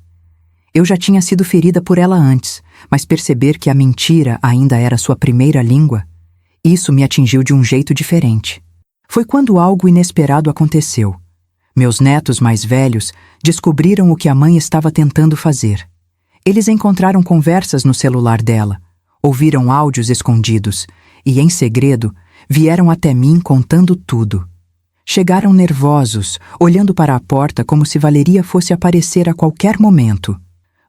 Eu já tinha sido ferida por ela antes, mas perceber que a mentira ainda era sua primeira língua, isso me atingiu de um jeito diferente. Foi quando algo inesperado aconteceu. Meus netos mais velhos descobriram o que a mãe estava tentando fazer. Eles encontraram conversas no celular dela, ouviram áudios escondidos e, em segredo, vieram até mim contando tudo. Chegaram nervosos, olhando para a porta como se Valeria fosse aparecer a qualquer momento.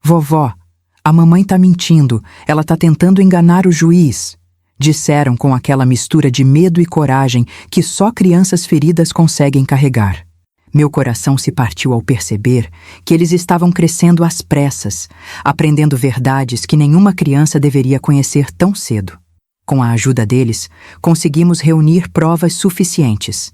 Vovó, a mamãe tá mentindo, ela tá tentando enganar o juiz, disseram com aquela mistura de medo e coragem que só crianças feridas conseguem carregar. Meu coração se partiu ao perceber que eles estavam crescendo às pressas, aprendendo verdades que nenhuma criança deveria conhecer tão cedo. Com a ajuda deles, conseguimos reunir provas suficientes.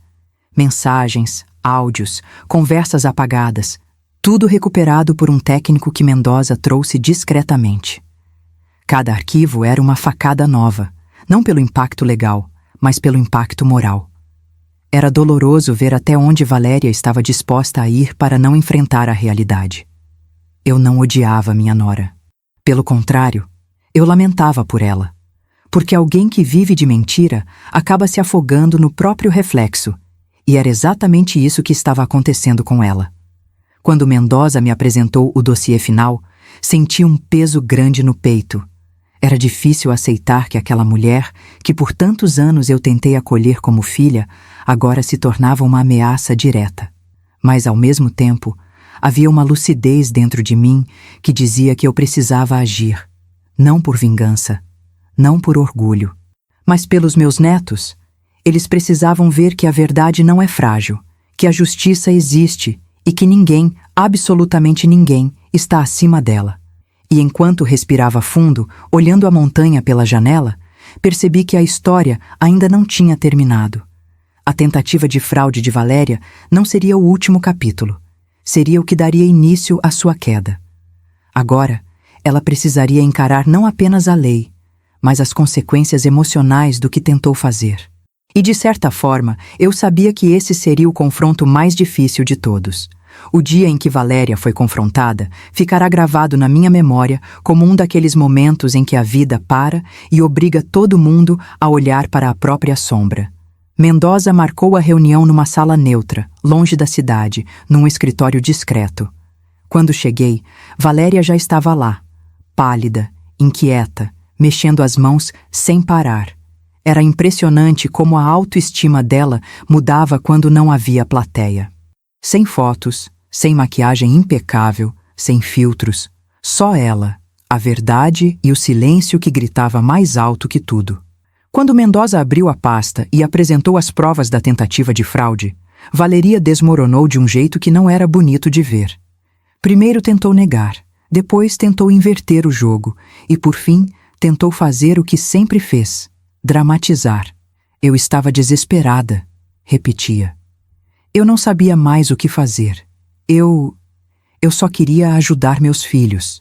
Mensagens, áudios, conversas apagadas, tudo recuperado por um técnico que Mendoza trouxe discretamente. Cada arquivo era uma facada nova, não pelo impacto legal, mas pelo impacto moral. Era doloroso ver até onde Valéria estava disposta a ir para não enfrentar a realidade. Eu não odiava minha nora. Pelo contrário, eu lamentava por ela. Porque alguém que vive de mentira acaba se afogando no próprio reflexo, e era exatamente isso que estava acontecendo com ela. Quando Mendoza me apresentou o dossiê final, senti um peso grande no peito. Era difícil aceitar que aquela mulher, que por tantos anos eu tentei acolher como filha, agora se tornava uma ameaça direta. Mas, ao mesmo tempo, havia uma lucidez dentro de mim que dizia que eu precisava agir, não por vingança, não por orgulho, mas pelos meus netos. Eles precisavam ver que a verdade não é frágil, que a justiça existe e que ninguém, absolutamente ninguém, está acima dela. E enquanto respirava fundo, olhando a montanha pela janela, percebi que a história ainda não tinha terminado. A tentativa de fraude de Valéria não seria o último capítulo. Seria o que daria início à sua queda. Agora, ela precisaria encarar não apenas a lei, mas as consequências emocionais do que tentou fazer. E, de certa forma, eu sabia que esse seria o confronto mais difícil de todos. O dia em que Valéria foi confrontada ficará gravado na minha memória como um daqueles momentos em que a vida para e obriga todo mundo a olhar para a própria sombra. Mendoza marcou a reunião numa sala neutra, longe da cidade, num escritório discreto. Quando cheguei, Valéria já estava lá, pálida, inquieta, mexendo as mãos sem parar. Era impressionante como a autoestima dela mudava quando não havia plateia. Sem fotos, sem maquiagem impecável, sem filtros, só ela, a verdade e o silêncio que gritava mais alto que tudo. Quando Mendoza abriu a pasta e apresentou as provas da tentativa de fraude, Valeria desmoronou de um jeito que não era bonito de ver. Primeiro tentou negar, depois tentou inverter o jogo e, por fim, tentou fazer o que sempre fez, dramatizar. Eu estava desesperada, repetia. Eu não sabia mais o que fazer. Eu só queria ajudar meus filhos.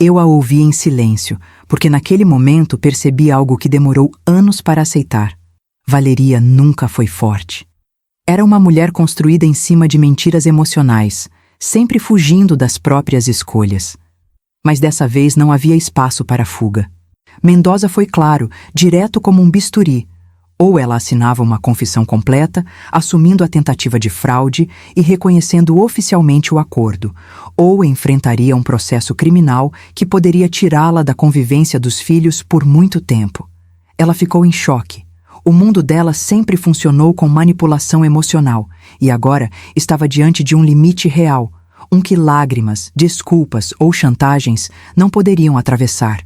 Eu a ouvi em silêncio, porque naquele momento percebi algo que demorou anos para aceitar. Valeria nunca foi forte. Era uma mulher construída em cima de mentiras emocionais, sempre fugindo das próprias escolhas. Mas dessa vez não havia espaço para fuga. Mendoza foi claro, direto como um bisturi. Ou ela assinava uma confissão completa, assumindo a tentativa de fraude e reconhecendo oficialmente o acordo, ou enfrentaria um processo criminal que poderia tirá-la da convivência dos filhos por muito tempo. Ela ficou em choque. O mundo dela sempre funcionou com manipulação emocional e agora estava diante de um limite real, um que lágrimas, desculpas ou chantagens não poderiam atravessar.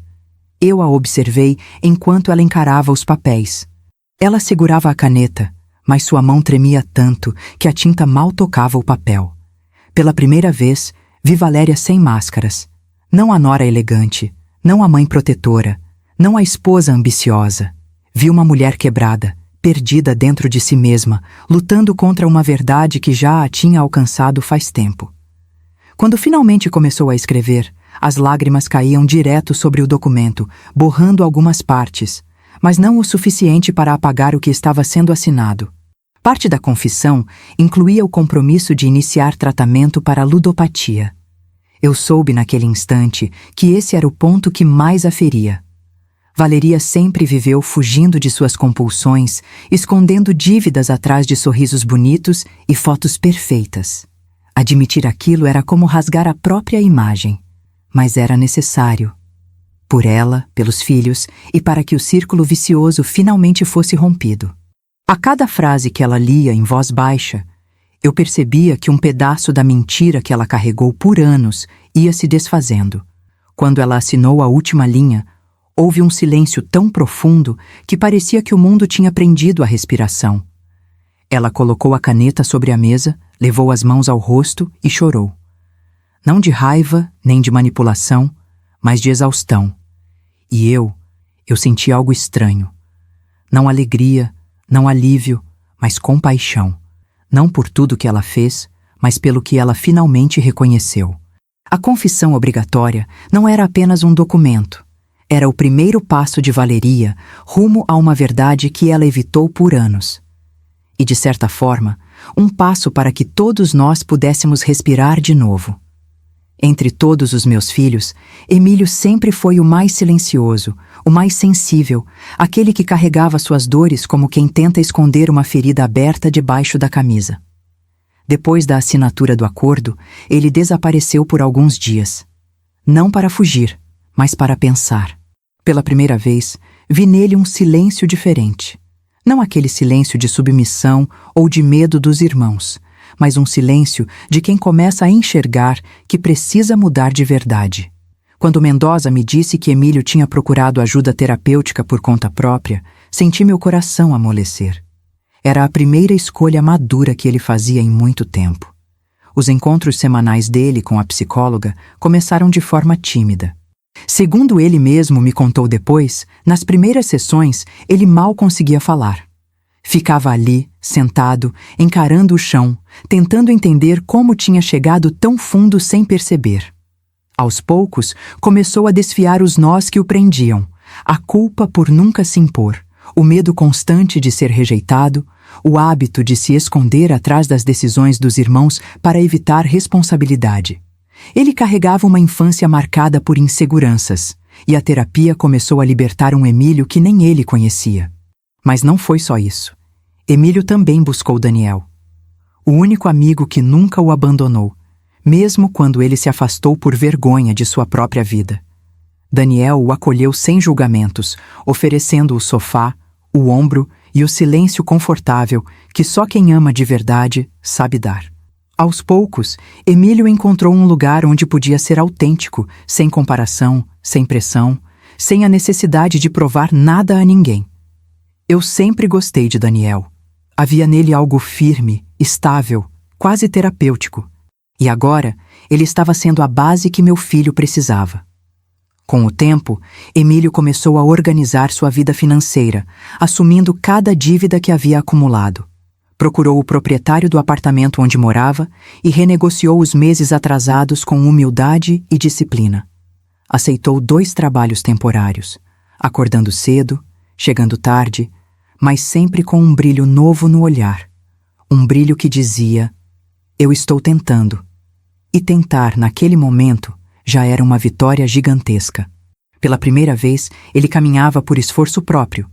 Eu a observei enquanto ela encarava os papéis. Ela segurava a caneta, mas sua mão tremia tanto que a tinta mal tocava o papel. Pela primeira vez, vi Valéria sem máscaras. Não a nora elegante, não a mãe protetora, não a esposa ambiciosa. Vi uma mulher quebrada, perdida dentro de si mesma, lutando contra uma verdade que já a tinha alcançado faz tempo. Quando finalmente começou a escrever, as lágrimas caíam direto sobre o documento, borrando algumas partes, mas não o suficiente para apagar o que estava sendo assinado. Parte da confissão incluía o compromisso de iniciar tratamento para a ludopatia. Eu soube naquele instante que esse era o ponto que mais a feria. Valeria sempre viveu fugindo de suas compulsões, escondendo dívidas atrás de sorrisos bonitos e fotos perfeitas. Admitir aquilo era como rasgar a própria imagem, mas era necessário. Por ela, pelos filhos e para que o círculo vicioso finalmente fosse rompido. A cada frase que ela lia em voz baixa, eu percebia que um pedaço da mentira que ela carregou por anos ia se desfazendo. Quando ela assinou a última linha, houve um silêncio tão profundo que parecia que o mundo tinha prendido a respiração. Ela colocou a caneta sobre a mesa, levou as mãos ao rosto e chorou. Não de raiva, nem de manipulação, mas de exaustão. E eu senti algo estranho. Não alegria, não alívio, mas compaixão. Não por tudo que ela fez, mas pelo que ela finalmente reconheceu. A confissão obrigatória não era apenas um documento. Era o primeiro passo de Valeria rumo a uma verdade que ela evitou por anos. E, de certa forma, um passo para que todos nós pudéssemos respirar de novo. Entre todos os meus filhos, Emílio sempre foi o mais silencioso, o mais sensível, aquele que carregava suas dores como quem tenta esconder uma ferida aberta debaixo da camisa. Depois da assinatura do acordo, ele desapareceu por alguns dias. Não para fugir, mas para pensar. Pela primeira vez, vi nele um silêncio diferente. Não aquele silêncio de submissão ou de medo dos irmãos, mas um silêncio de quem começa a enxergar que precisa mudar de verdade. Quando Mendoza me disse que Emílio tinha procurado ajuda terapêutica por conta própria, senti meu coração amolecer. Era a primeira escolha madura que ele fazia em muito tempo. Os encontros semanais dele com a psicóloga começaram de forma tímida. Segundo ele mesmo me contou depois, nas primeiras sessões ele mal conseguia falar. Ficava ali, sentado, encarando o chão, tentando entender como tinha chegado tão fundo sem perceber. Aos poucos, começou a desfiar os nós que o prendiam, a culpa por nunca se impor, o medo constante de ser rejeitado, o hábito de se esconder atrás das decisões dos irmãos para evitar responsabilidade. Ele carregava uma infância marcada por inseguranças, e a terapia começou a libertar um Emílio que nem ele conhecia. Mas não foi só isso. Emílio também buscou Daniel, o único amigo que nunca o abandonou, mesmo quando ele se afastou por vergonha de sua própria vida. Daniel o acolheu sem julgamentos, oferecendo o sofá, o ombro e o silêncio confortável que só quem ama de verdade sabe dar. Aos poucos, Emílio encontrou um lugar onde podia ser autêntico, sem comparação, sem pressão, sem a necessidade de provar nada a ninguém. Eu sempre gostei de Daniel. Havia nele algo firme, estável, quase terapêutico. E agora, ele estava sendo a base que meu filho precisava. Com o tempo, Emílio começou a organizar sua vida financeira, assumindo cada dívida que havia acumulado. Procurou o proprietário do apartamento onde morava e renegociou os meses atrasados com humildade e disciplina. Aceitou 2 trabalhos temporários, acordando cedo, chegando tarde, mas sempre com um brilho novo no olhar. Um brilho que dizia: eu estou tentando. E tentar, naquele momento, já era uma vitória gigantesca. Pela primeira vez, ele caminhava por esforço próprio.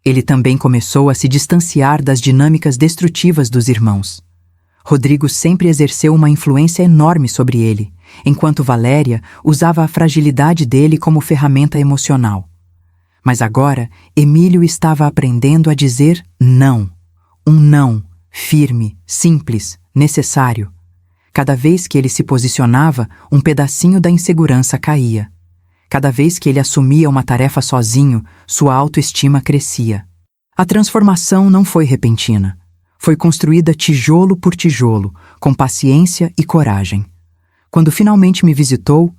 Ele também começou a se distanciar das dinâmicas destrutivas dos irmãos. Rodrigo sempre exerceu uma influência enorme sobre ele, enquanto Valéria usava a fragilidade dele como ferramenta emocional. Mas agora, Emílio estava aprendendo a dizer não. Um não, firme, simples, necessário. Cada vez que ele se posicionava, um pedacinho da insegurança caía. Cada vez que ele assumia uma tarefa sozinho, sua autoestima crescia. A transformação não foi repentina. Foi construída tijolo por tijolo, com paciência e coragem. Quando finalmente me visitou,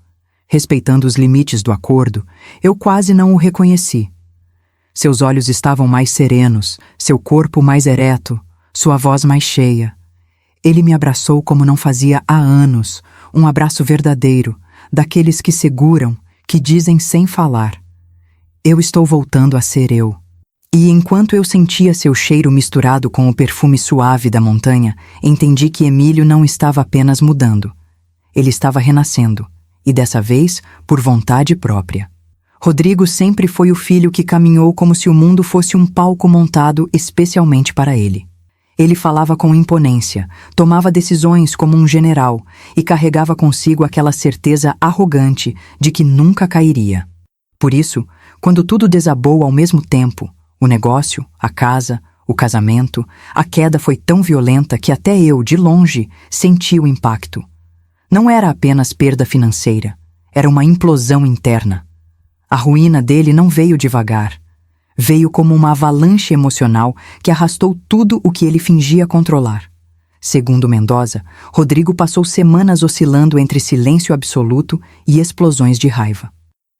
respeitando os limites do acordo, eu quase não o reconheci. Seus olhos estavam mais serenos, seu corpo mais ereto, sua voz mais cheia. Ele me abraçou como não fazia há anos, um abraço verdadeiro, daqueles que seguram, que dizem sem falar: eu estou voltando a ser eu. E enquanto eu sentia seu cheiro misturado com o perfume suave da montanha, entendi que Emílio não estava apenas mudando. Ele estava renascendo, e dessa vez, por vontade própria. Rodrigo sempre foi o filho que caminhou como se o mundo fosse um palco montado especialmente para ele. Ele falava com imponência, tomava decisões como um general e carregava consigo aquela certeza arrogante de que nunca cairia. Por isso, quando tudo desabou ao mesmo tempo, o negócio, a casa, o casamento, a queda foi tão violenta que até eu, de longe, senti o impacto. Não era apenas perda financeira, era uma implosão interna. A ruína dele não veio devagar. Veio como uma avalanche emocional que arrastou tudo o que ele fingia controlar. Segundo Mendoza, Rodrigo passou semanas oscilando entre silêncio absoluto e explosões de raiva.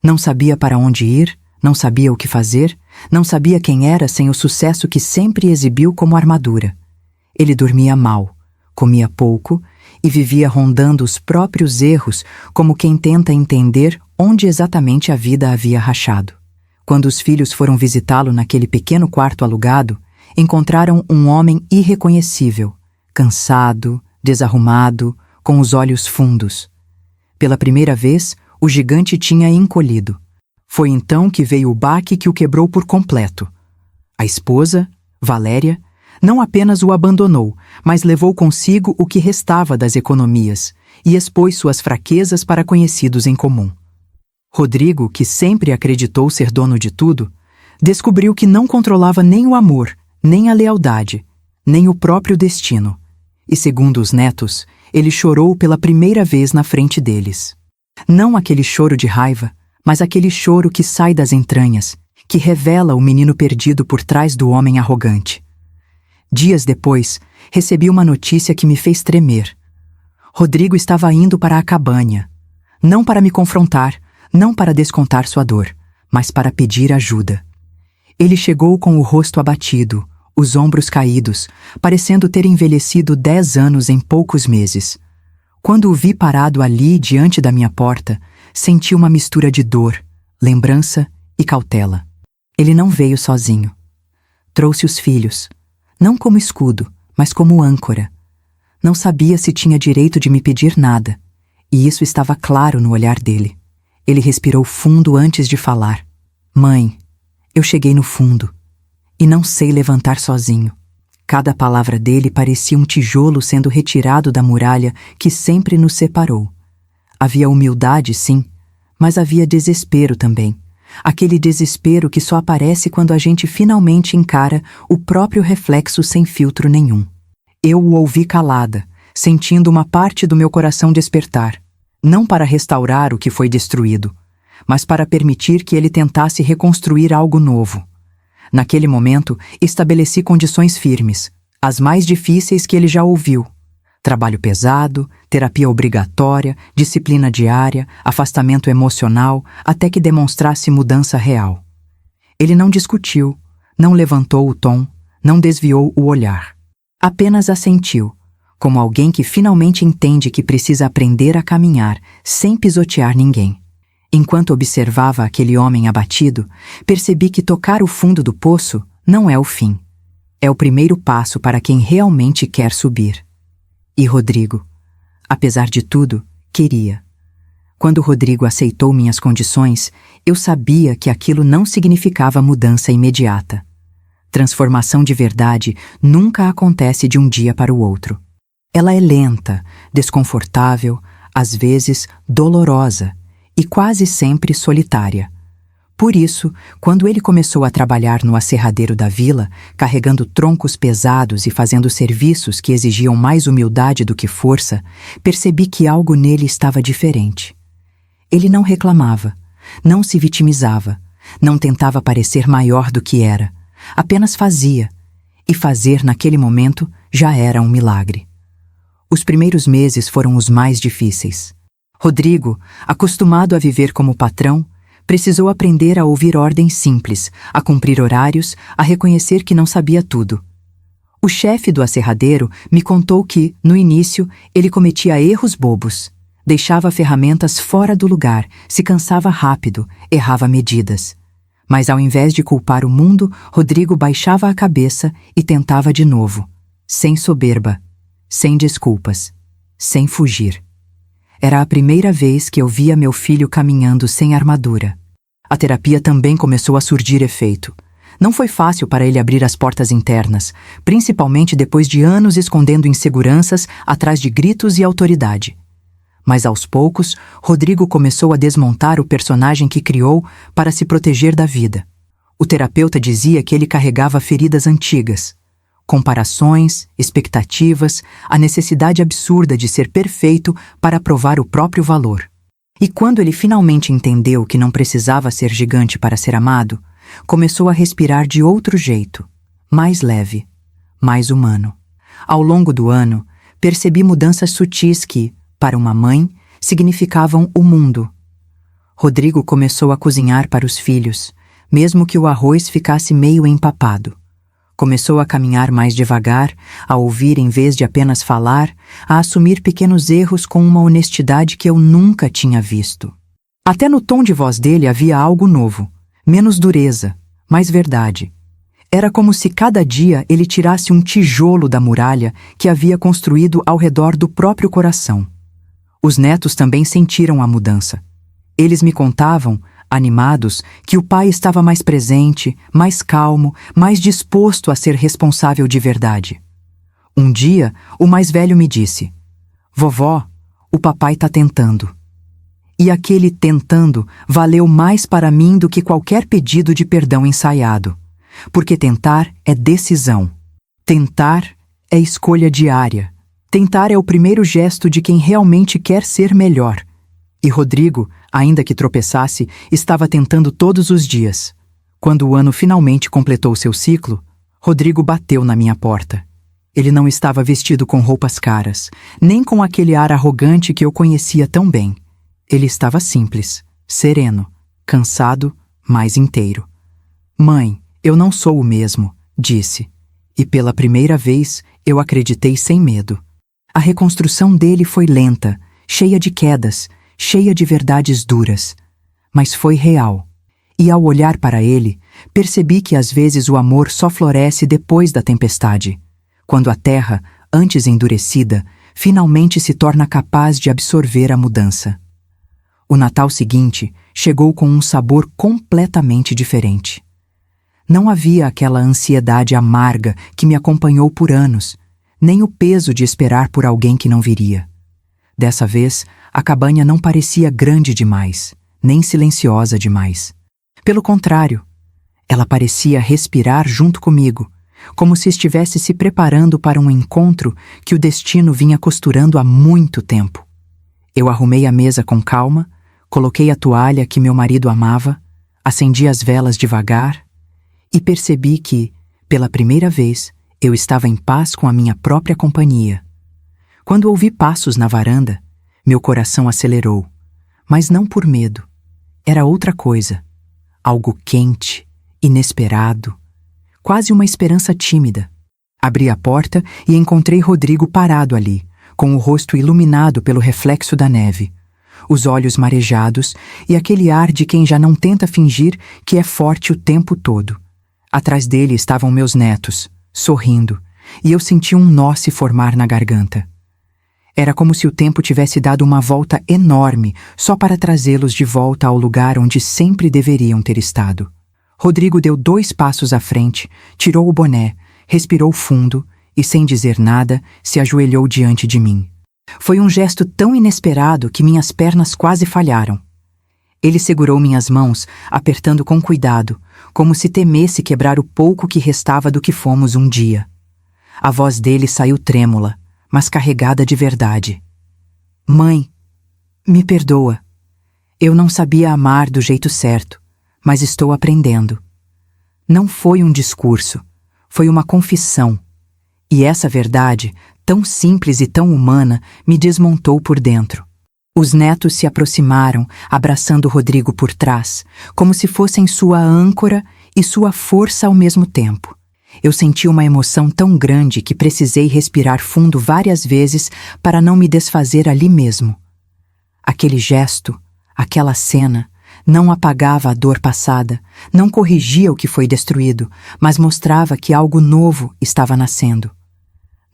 Não sabia para onde ir, não sabia o que fazer, não sabia quem era sem o sucesso que sempre exibiu como armadura. Ele dormia mal, comia pouco e vivia rondando os próprios erros como quem tenta entender onde exatamente a vida havia rachado. Quando os filhos foram visitá-lo naquele pequeno quarto alugado, encontraram um homem irreconhecível, cansado, desarrumado, com os olhos fundos. Pela primeira vez, o gigante tinha encolhido. Foi então que veio o baque que o quebrou por completo. A esposa, Valéria, não apenas o abandonou, mas levou consigo o que restava das economias e expôs suas fraquezas para conhecidos em comum. Rodrigo, que sempre acreditou ser dono de tudo, descobriu que não controlava nem o amor, nem a lealdade, nem o próprio destino. E segundo os netos, ele chorou pela primeira vez na frente deles. Não aquele choro de raiva, mas aquele choro que sai das entranhas, que revela o menino perdido por trás do homem arrogante. Dias depois, recebi uma notícia que me fez tremer. Rodrigo estava indo para a cabanha, não para me confrontar, não para descontar sua dor, mas para pedir ajuda. Ele chegou com o rosto abatido, os ombros caídos, parecendo ter envelhecido 10 anos em poucos meses. Quando o vi parado ali diante da minha porta, senti uma mistura de dor, lembrança e cautela. Ele não veio sozinho. Trouxe os filhos, não como escudo, mas como âncora. Não sabia se tinha direito de me pedir nada, e isso estava claro no olhar dele. Ele respirou fundo antes de falar. Mãe, eu cheguei no fundo, e não sei levantar sozinho. Cada palavra dele parecia um tijolo sendo retirado da muralha que sempre nos separou. Havia humildade, sim, mas havia desespero também. Aquele desespero que só aparece quando a gente finalmente encara o próprio reflexo sem filtro nenhum. Eu o ouvi calada, sentindo uma parte do meu coração despertar, não para restaurar o que foi destruído, mas para permitir que ele tentasse reconstruir algo novo. Naquele momento, estabeleci condições firmes, as mais difíceis que ele já ouviu. Trabalho pesado, terapia obrigatória, disciplina diária, afastamento emocional, até que demonstrasse mudança real. Ele não discutiu, não levantou o tom, não desviou o olhar. Apenas assentiu, como alguém que finalmente entende que precisa aprender a caminhar sem pisotear ninguém. Enquanto observava aquele homem abatido, percebi que tocar o fundo do poço não é o fim. É o primeiro passo para quem realmente quer subir. E Rodrigo, apesar de tudo, queria. Quando Rodrigo aceitou minhas condições, eu sabia que aquilo não significava mudança imediata. Transformação de verdade nunca acontece de um dia para o outro. Ela é lenta, desconfortável, às vezes dolorosa e quase sempre solitária. Por isso, quando ele começou a trabalhar no aserradeiro da vila, carregando troncos pesados e fazendo serviços que exigiam mais humildade do que força, percebi que algo nele estava diferente. Ele não reclamava, não se vitimizava, não tentava parecer maior do que era, apenas fazia, e fazer naquele momento já era um milagre. Os primeiros meses foram os mais difíceis. Rodrigo, acostumado a viver como patrão, precisou aprender a ouvir ordens simples, a cumprir horários, a reconhecer que não sabia tudo. O chefe do aserradeiro me contou que, no início, ele cometia erros bobos, deixava ferramentas fora do lugar, se cansava rápido, errava medidas. Mas ao invés de culpar o mundo, Rodrigo baixava a cabeça e tentava de novo, sem soberba, sem desculpas, sem fugir. Era a primeira vez que eu via meu filho caminhando sem armadura. A terapia também começou a surtir efeito. Não foi fácil para ele abrir as portas internas, principalmente depois de anos escondendo inseguranças atrás de gritos e autoridade. Mas aos poucos, Rodrigo começou a desmontar o personagem que criou para se proteger da vida. O terapeuta dizia que ele carregava feridas antigas. Comparações, expectativas, a necessidade absurda de ser perfeito para provar o próprio valor. E quando ele finalmente entendeu que não precisava ser gigante para ser amado, começou a respirar de outro jeito, mais leve, mais humano. Ao longo do ano, percebi mudanças sutis que, para uma mãe, significavam o mundo. Rodrigo começou a cozinhar para os filhos, mesmo que o arroz ficasse meio empapado. Começou a caminhar mais devagar, a ouvir em vez de apenas falar, a assumir pequenos erros com uma honestidade que eu nunca tinha visto. Até no tom de voz dele havia algo novo, menos dureza, mais verdade. Era como se cada dia ele tirasse um tijolo da muralha que havia construído ao redor do próprio coração. Os netos também sentiram a mudança. Eles me contavam, animados, que o pai estava mais presente, mais calmo, mais disposto a ser responsável de verdade. Um dia, o mais velho me disse: "Vovó, o papai tá tentando." E aquele tentando valeu mais para mim do que qualquer pedido de perdão ensaiado. Porque tentar é decisão. Tentar é escolha diária. Tentar é o primeiro gesto de quem realmente quer ser melhor. E Rodrigo, ainda que tropeçasse, estava tentando todos os dias. Quando o ano finalmente completou seu ciclo, Rodrigo bateu na minha porta. Ele não estava vestido com roupas caras, nem com aquele ar arrogante que eu conhecia tão bem. Ele estava simples, sereno, cansado, mas inteiro. "Mãe, eu não sou o mesmo", disse. E pela primeira vez, eu acreditei sem medo. A reconstrução dele foi lenta, cheia de quedas, cheia de verdades duras, mas foi real. E ao olhar para ele, percebi que às vezes o amor só floresce depois da tempestade, quando a terra, antes endurecida, finalmente se torna capaz de absorver a mudança. O Natal seguinte chegou com um sabor completamente diferente. Não havia aquela ansiedade amarga que me acompanhou por anos, nem o peso de esperar por alguém que não viria. Dessa vez, a cabanha não parecia grande demais, nem silenciosa demais. Pelo contrário, ela parecia respirar junto comigo, como se estivesse se preparando para um encontro que o destino vinha costurando há muito tempo. Eu arrumei a mesa com calma, coloquei a toalha que meu marido amava, acendi as velas devagar e percebi que, pela primeira vez, eu estava em paz com a minha própria companhia. Quando ouvi passos na varanda, meu coração acelerou, mas não por medo. Era outra coisa, algo quente, inesperado, quase uma esperança tímida. Abri a porta e encontrei Rodrigo parado ali, com o rosto iluminado pelo reflexo da neve, os olhos marejados e aquele ar de quem já não tenta fingir que é forte o tempo todo. Atrás dele estavam meus netos, sorrindo, e eu senti um nó se formar na garganta. Era como se o tempo tivesse dado uma volta enorme só para trazê-los de volta ao lugar onde sempre deveriam ter estado. Rodrigo deu 2 passos à frente, tirou o boné, respirou fundo e, sem dizer nada, se ajoelhou diante de mim. Foi um gesto tão inesperado que minhas pernas quase falharam. Ele segurou minhas mãos, apertando com cuidado, como se temesse quebrar o pouco que restava do que fomos um dia. A voz dele saiu trêmula, mas carregada de verdade. Mãe, me perdoa. Eu não sabia amar do jeito certo, mas estou aprendendo. Não foi um discurso, foi uma confissão. E essa verdade, tão simples e tão humana, me desmontou por dentro. Os netos se aproximaram, abraçando Rodrigo por trás, como se fossem sua âncora e sua força ao mesmo tempo. Eu senti uma emoção tão grande que precisei respirar fundo várias vezes para não me desfazer ali mesmo. Aquele gesto, aquela cena, não apagava a dor passada, não corrigia o que foi destruído, mas mostrava que algo novo estava nascendo.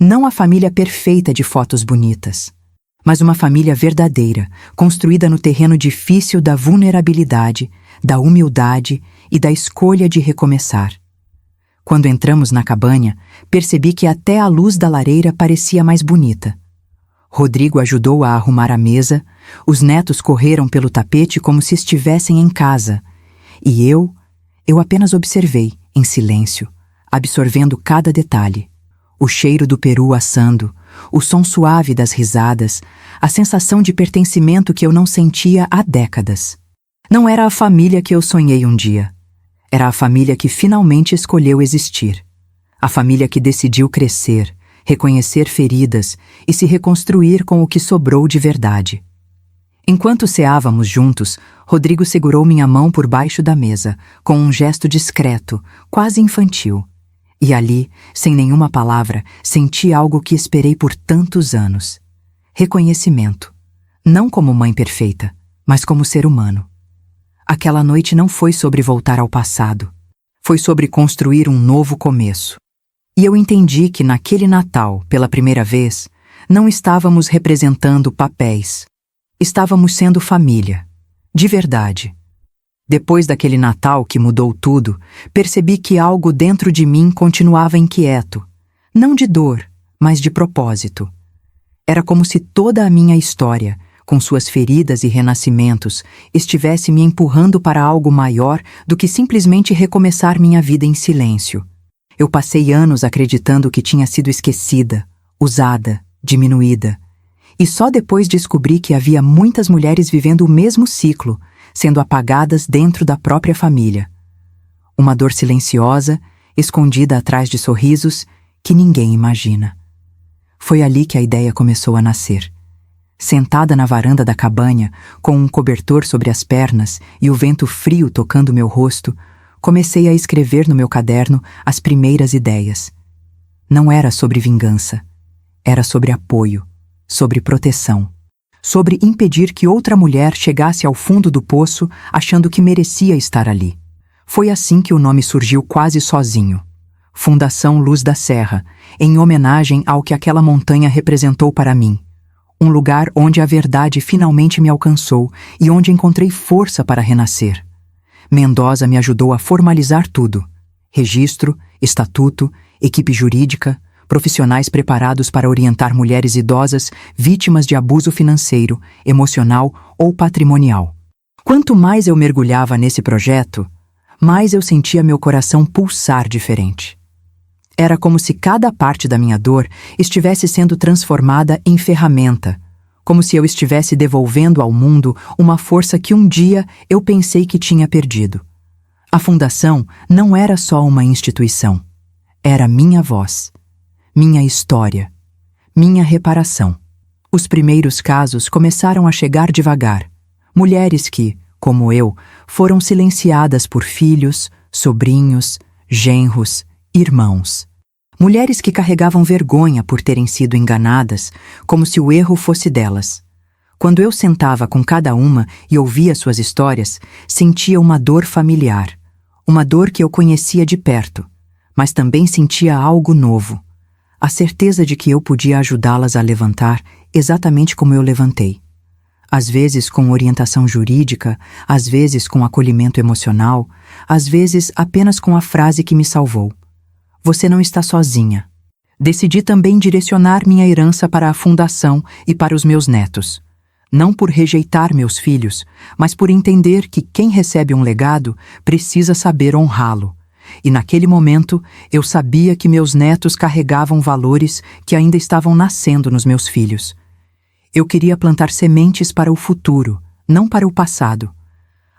Não a família perfeita de fotos bonitas, mas uma família verdadeira, construída no terreno difícil da vulnerabilidade, da humildade e da escolha de recomeçar. Quando entramos na cabanha, percebi que até a luz da lareira parecia mais bonita. Rodrigo ajudou a arrumar a mesa, os netos correram pelo tapete como se estivessem em casa, e eu apenas observei, em silêncio, absorvendo cada detalhe. O cheiro do peru assando, o som suave das risadas, a sensação de pertencimento que eu não sentia há décadas. Não era a família que eu sonhei um dia. Era a família que finalmente escolheu existir. A família que decidiu crescer, reconhecer feridas e se reconstruir com o que sobrou de verdade. Enquanto ceávamos juntos, Rodrigo segurou minha mão por baixo da mesa, com um gesto discreto, quase infantil. E ali, sem nenhuma palavra, senti algo que esperei por tantos anos. Reconhecimento. Não como mãe perfeita, mas como ser humano. Aquela noite não foi sobre voltar ao passado. Foi sobre construir um novo começo. E eu entendi que naquele Natal, pela primeira vez, não estávamos representando papéis. Estávamos sendo família. De verdade. Depois daquele Natal que mudou tudo, percebi que algo dentro de mim continuava inquieto. Não de dor, mas de propósito. Era como se toda a minha história, com suas feridas e renascimentos, estivesse me empurrando para algo maior do que simplesmente recomeçar minha vida em silêncio. Eu passei anos acreditando que tinha sido esquecida, usada, diminuída. E só depois descobri que havia muitas mulheres vivendo o mesmo ciclo, sendo apagadas dentro da própria família. Uma dor silenciosa, escondida atrás de sorrisos que ninguém imagina. Foi ali que a ideia começou a nascer. Sentada na varanda da cabanha, com um cobertor sobre as pernas e o vento frio tocando meu rosto, comecei a escrever no meu caderno as primeiras ideias. Não era sobre vingança. Era sobre apoio, sobre proteção. Sobre impedir que outra mulher chegasse ao fundo do poço achando que merecia estar ali. Foi assim que o nome surgiu quase sozinho. Fundação Luz da Serra, em homenagem ao que aquela montanha representou para mim. Um lugar onde a verdade finalmente me alcançou e onde encontrei força para renascer. Mendoza me ajudou a formalizar tudo. registro, estatuto, equipe jurídica, profissionais preparados para orientar mulheres idosas vítimas de abuso financeiro, emocional ou patrimonial. Quanto mais eu mergulhava nesse projeto, mais eu sentia meu coração pulsar diferente. Era como se cada parte da minha dor estivesse sendo transformada em ferramenta, como se eu estivesse devolvendo ao mundo uma força que um dia eu pensei que tinha perdido. A Fundação não era só uma instituição, era minha voz, minha história, minha reparação. Os primeiros casos começaram a chegar devagar. Mulheres que, como eu, foram silenciadas por filhos, sobrinhos, genros, irmãos. Mulheres que carregavam vergonha por terem sido enganadas, como se o erro fosse delas. Quando eu sentava com cada uma e ouvia suas histórias, sentia uma dor familiar, uma dor que eu conhecia de perto, mas também sentia algo novo. A certeza de que eu podia ajudá-las a levantar exatamente como eu levantei. Às vezes com orientação jurídica, às vezes com acolhimento emocional, às vezes apenas com a frase que me salvou. Você não está sozinha. Decidi também direcionar minha herança para a Fundação e para os meus netos. Não por rejeitar meus filhos, mas por entender que quem recebe um legado precisa saber honrá-lo. E naquele momento, eu sabia que meus netos carregavam valores que ainda estavam nascendo nos meus filhos. Eu queria plantar sementes para o futuro, não para o passado.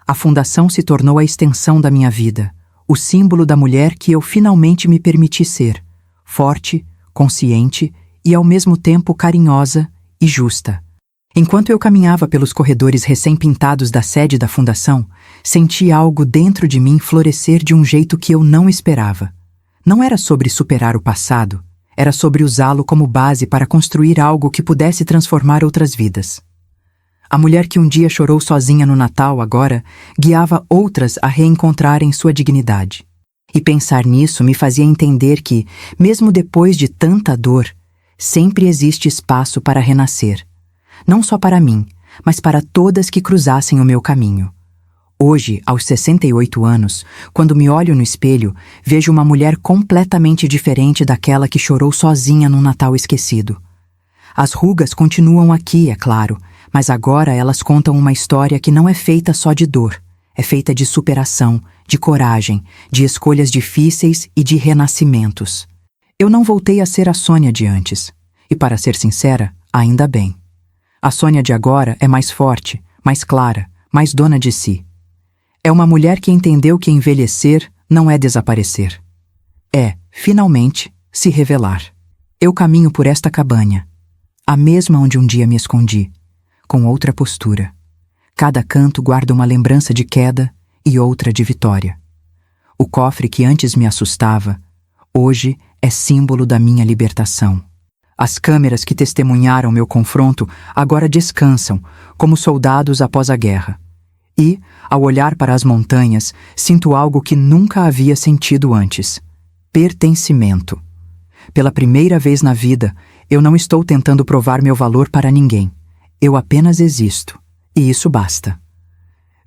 A Fundação se tornou a extensão da minha vida, o símbolo da mulher que eu finalmente me permiti ser, forte, consciente e ao mesmo tempo carinhosa e justa. Enquanto eu caminhava pelos corredores recém-pintados da sede da Fundação, senti algo dentro de mim florescer de um jeito que eu não esperava. Não era sobre superar o passado, era sobre usá-lo como base para construir algo que pudesse transformar outras vidas. A mulher que um dia chorou sozinha no Natal agora guiava outras a reencontrarem sua dignidade. E pensar nisso me fazia entender que, mesmo depois de tanta dor, sempre existe espaço para renascer. Não só para mim, mas para todas que cruzassem o meu caminho. Hoje, aos 68 anos, quando me olho no espelho, vejo uma mulher completamente diferente daquela que chorou sozinha num Natal esquecido. As rugas continuam aqui, é claro, mas agora elas contam uma história que não é feita só de dor, é feita de superação, de coragem, de escolhas difíceis e de renascimentos. Eu não voltei a ser a Sônia de antes, e para ser sincera, ainda bem. A Sônia de agora é mais forte, mais clara, mais dona de si. É uma mulher que entendeu que envelhecer não é desaparecer. É, finalmente, se revelar. Eu caminho por esta cabana, a mesma onde um dia me escondi, com outra postura. Cada canto guarda uma lembrança de queda e outra de vitória. O cofre que antes me assustava, hoje é símbolo da minha libertação. As câmeras que testemunharam meu confronto agora descansam, como soldados após a guerra. E, ao olhar para as montanhas, sinto algo que nunca havia sentido antes: pertencimento. Pela primeira vez na vida, eu não estou tentando provar meu valor para ninguém. Eu apenas existo, e isso basta.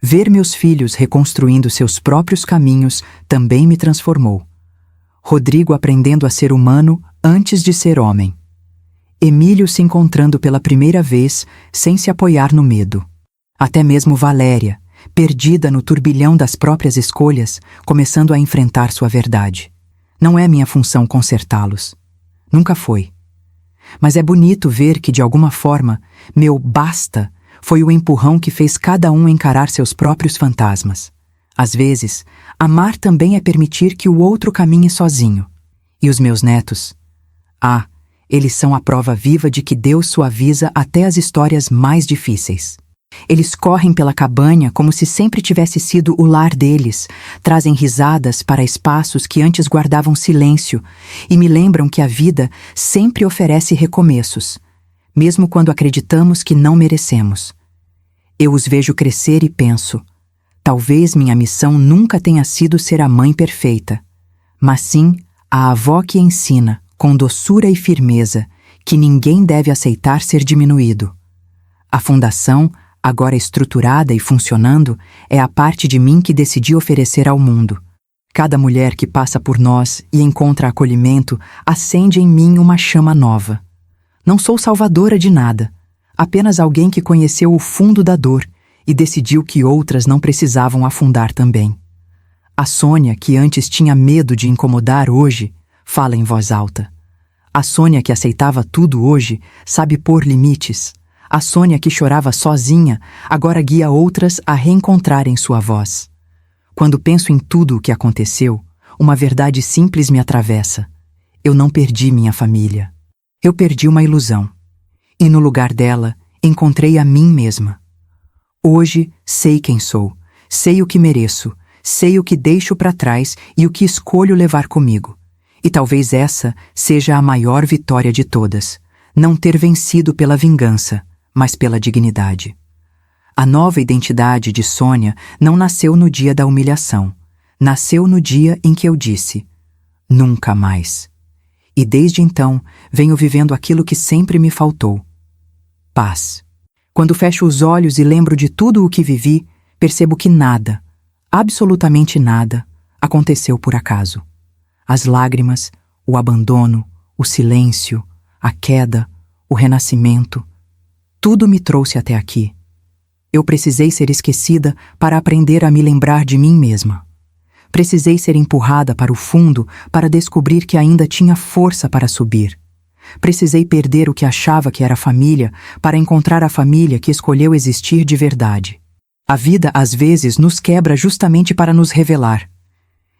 Ver meus filhos reconstruindo seus próprios caminhos também me transformou. Rodrigo aprendendo a ser humano antes de ser homem. Emílio se encontrando pela primeira vez sem se apoiar no medo. Até mesmo Valéria, perdida no turbilhão das próprias escolhas, começando a enfrentar sua verdade. Não é minha função consertá-los. Nunca foi. Mas é bonito ver que, de alguma forma, meu basta foi o empurrão que fez cada um encarar seus próprios fantasmas. Às vezes, amar também é permitir que o outro caminhe sozinho. E os meus netos? Ah, eles são a prova viva de que Deus suaviza até as histórias mais difíceis. Eles correm pela cabana como se sempre tivesse sido o lar deles, trazem risadas para espaços que antes guardavam silêncio e me lembram que a vida sempre oferece recomeços, mesmo quando acreditamos que não merecemos. Eu os vejo crescer e penso: talvez minha missão nunca tenha sido ser a mãe perfeita, mas sim a avó que ensina, com doçura e firmeza, que ninguém deve aceitar ser diminuído. A Fundação, agora estruturada e funcionando, é a parte de mim que decidi oferecer ao mundo. Cada mulher que passa por nós e encontra acolhimento acende em mim uma chama nova. Não sou salvadora de nada, apenas alguém que conheceu o fundo da dor e decidiu que outras não precisavam afundar também. A Sônia, que antes tinha medo de incomodar, hoje fala em voz alta. A Sônia que aceitava tudo hoje sabe pôr limites. A Sônia que chorava sozinha agora guia outras a reencontrarem sua voz. Quando penso em tudo o que aconteceu, uma verdade simples me atravessa. Eu não perdi minha família. Eu perdi uma ilusão. E no lugar dela, encontrei a mim mesma. Hoje sei quem sou, sei o que mereço, sei o que deixo para trás e o que escolho levar comigo. E talvez essa seja a maior vitória de todas, não ter vencido pela vingança, mas pela dignidade. A nova identidade de Sônia não nasceu no dia da humilhação. Nasceu no dia em que eu disse, nunca mais. E desde então, venho vivendo aquilo que sempre me faltou. Paz. Quando fecho os olhos e lembro de tudo o que vivi, percebo que nada, absolutamente nada, aconteceu por acaso. As lágrimas, o abandono, o silêncio, a queda, o renascimento, tudo me trouxe até aqui. Eu precisei ser esquecida para aprender a me lembrar de mim mesma. Precisei ser empurrada para o fundo para descobrir que ainda tinha força para subir. Precisei perder o que achava que era família para encontrar a família que escolheu existir de verdade. A vida, às vezes, nos quebra justamente para nos revelar.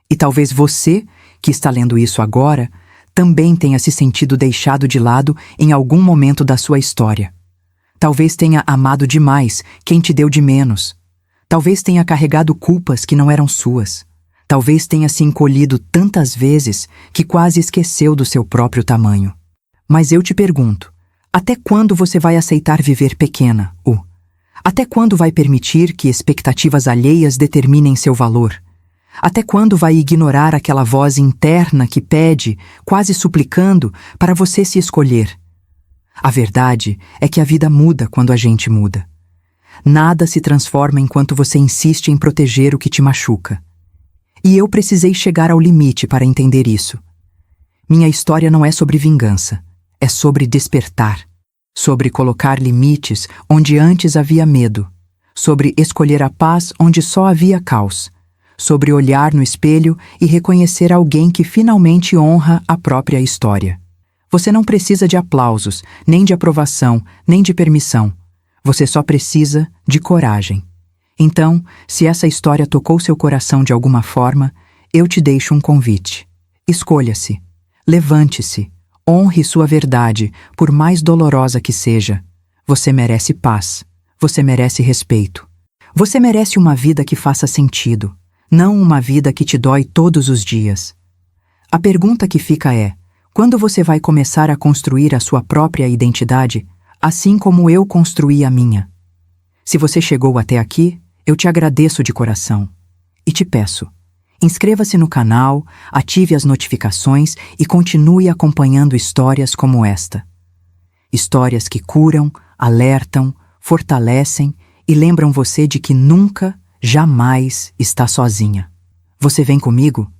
E talvez você, que está lendo isso agora, também tenha se sentido deixado de lado em algum momento da sua história. Talvez tenha amado demais quem te deu de menos. Talvez tenha carregado culpas que não eram suas. Talvez tenha se encolhido tantas vezes que quase esqueceu do seu próprio tamanho. Mas eu te pergunto, até quando você vai aceitar viver pequena? Até quando vai permitir que expectativas alheias determinem seu valor? Até quando vai ignorar aquela voz interna que pede, quase suplicando, para você se escolher? A verdade é que a vida muda quando a gente muda. Nada se transforma enquanto você insiste em proteger o que te machuca. E eu precisei chegar ao limite para entender isso. Minha história não é sobre vingança, é sobre despertar, sobre colocar limites onde antes havia medo, sobre escolher a paz onde só havia caos, sobre olhar no espelho e reconhecer alguém que finalmente honra a própria história. Você não precisa de aplausos, nem de aprovação, nem de permissão. Você só precisa de coragem. Então, se essa história tocou seu coração de alguma forma, eu te deixo um convite. Escolha-se. Levante-se. Honre sua verdade, por mais dolorosa que seja. Você merece paz. Você merece respeito. Você merece uma vida que faça sentido, não uma vida que te dói todos os dias. A pergunta que fica é: quando você vai começar a construir a sua própria identidade, assim como eu construí a minha? Se você chegou até aqui, eu te agradeço de coração. E te peço, inscreva-se no canal, ative as notificações e continue acompanhando histórias como esta. Histórias que curam, alertam, fortalecem e lembram você de que nunca, jamais está sozinha. Você vem comigo?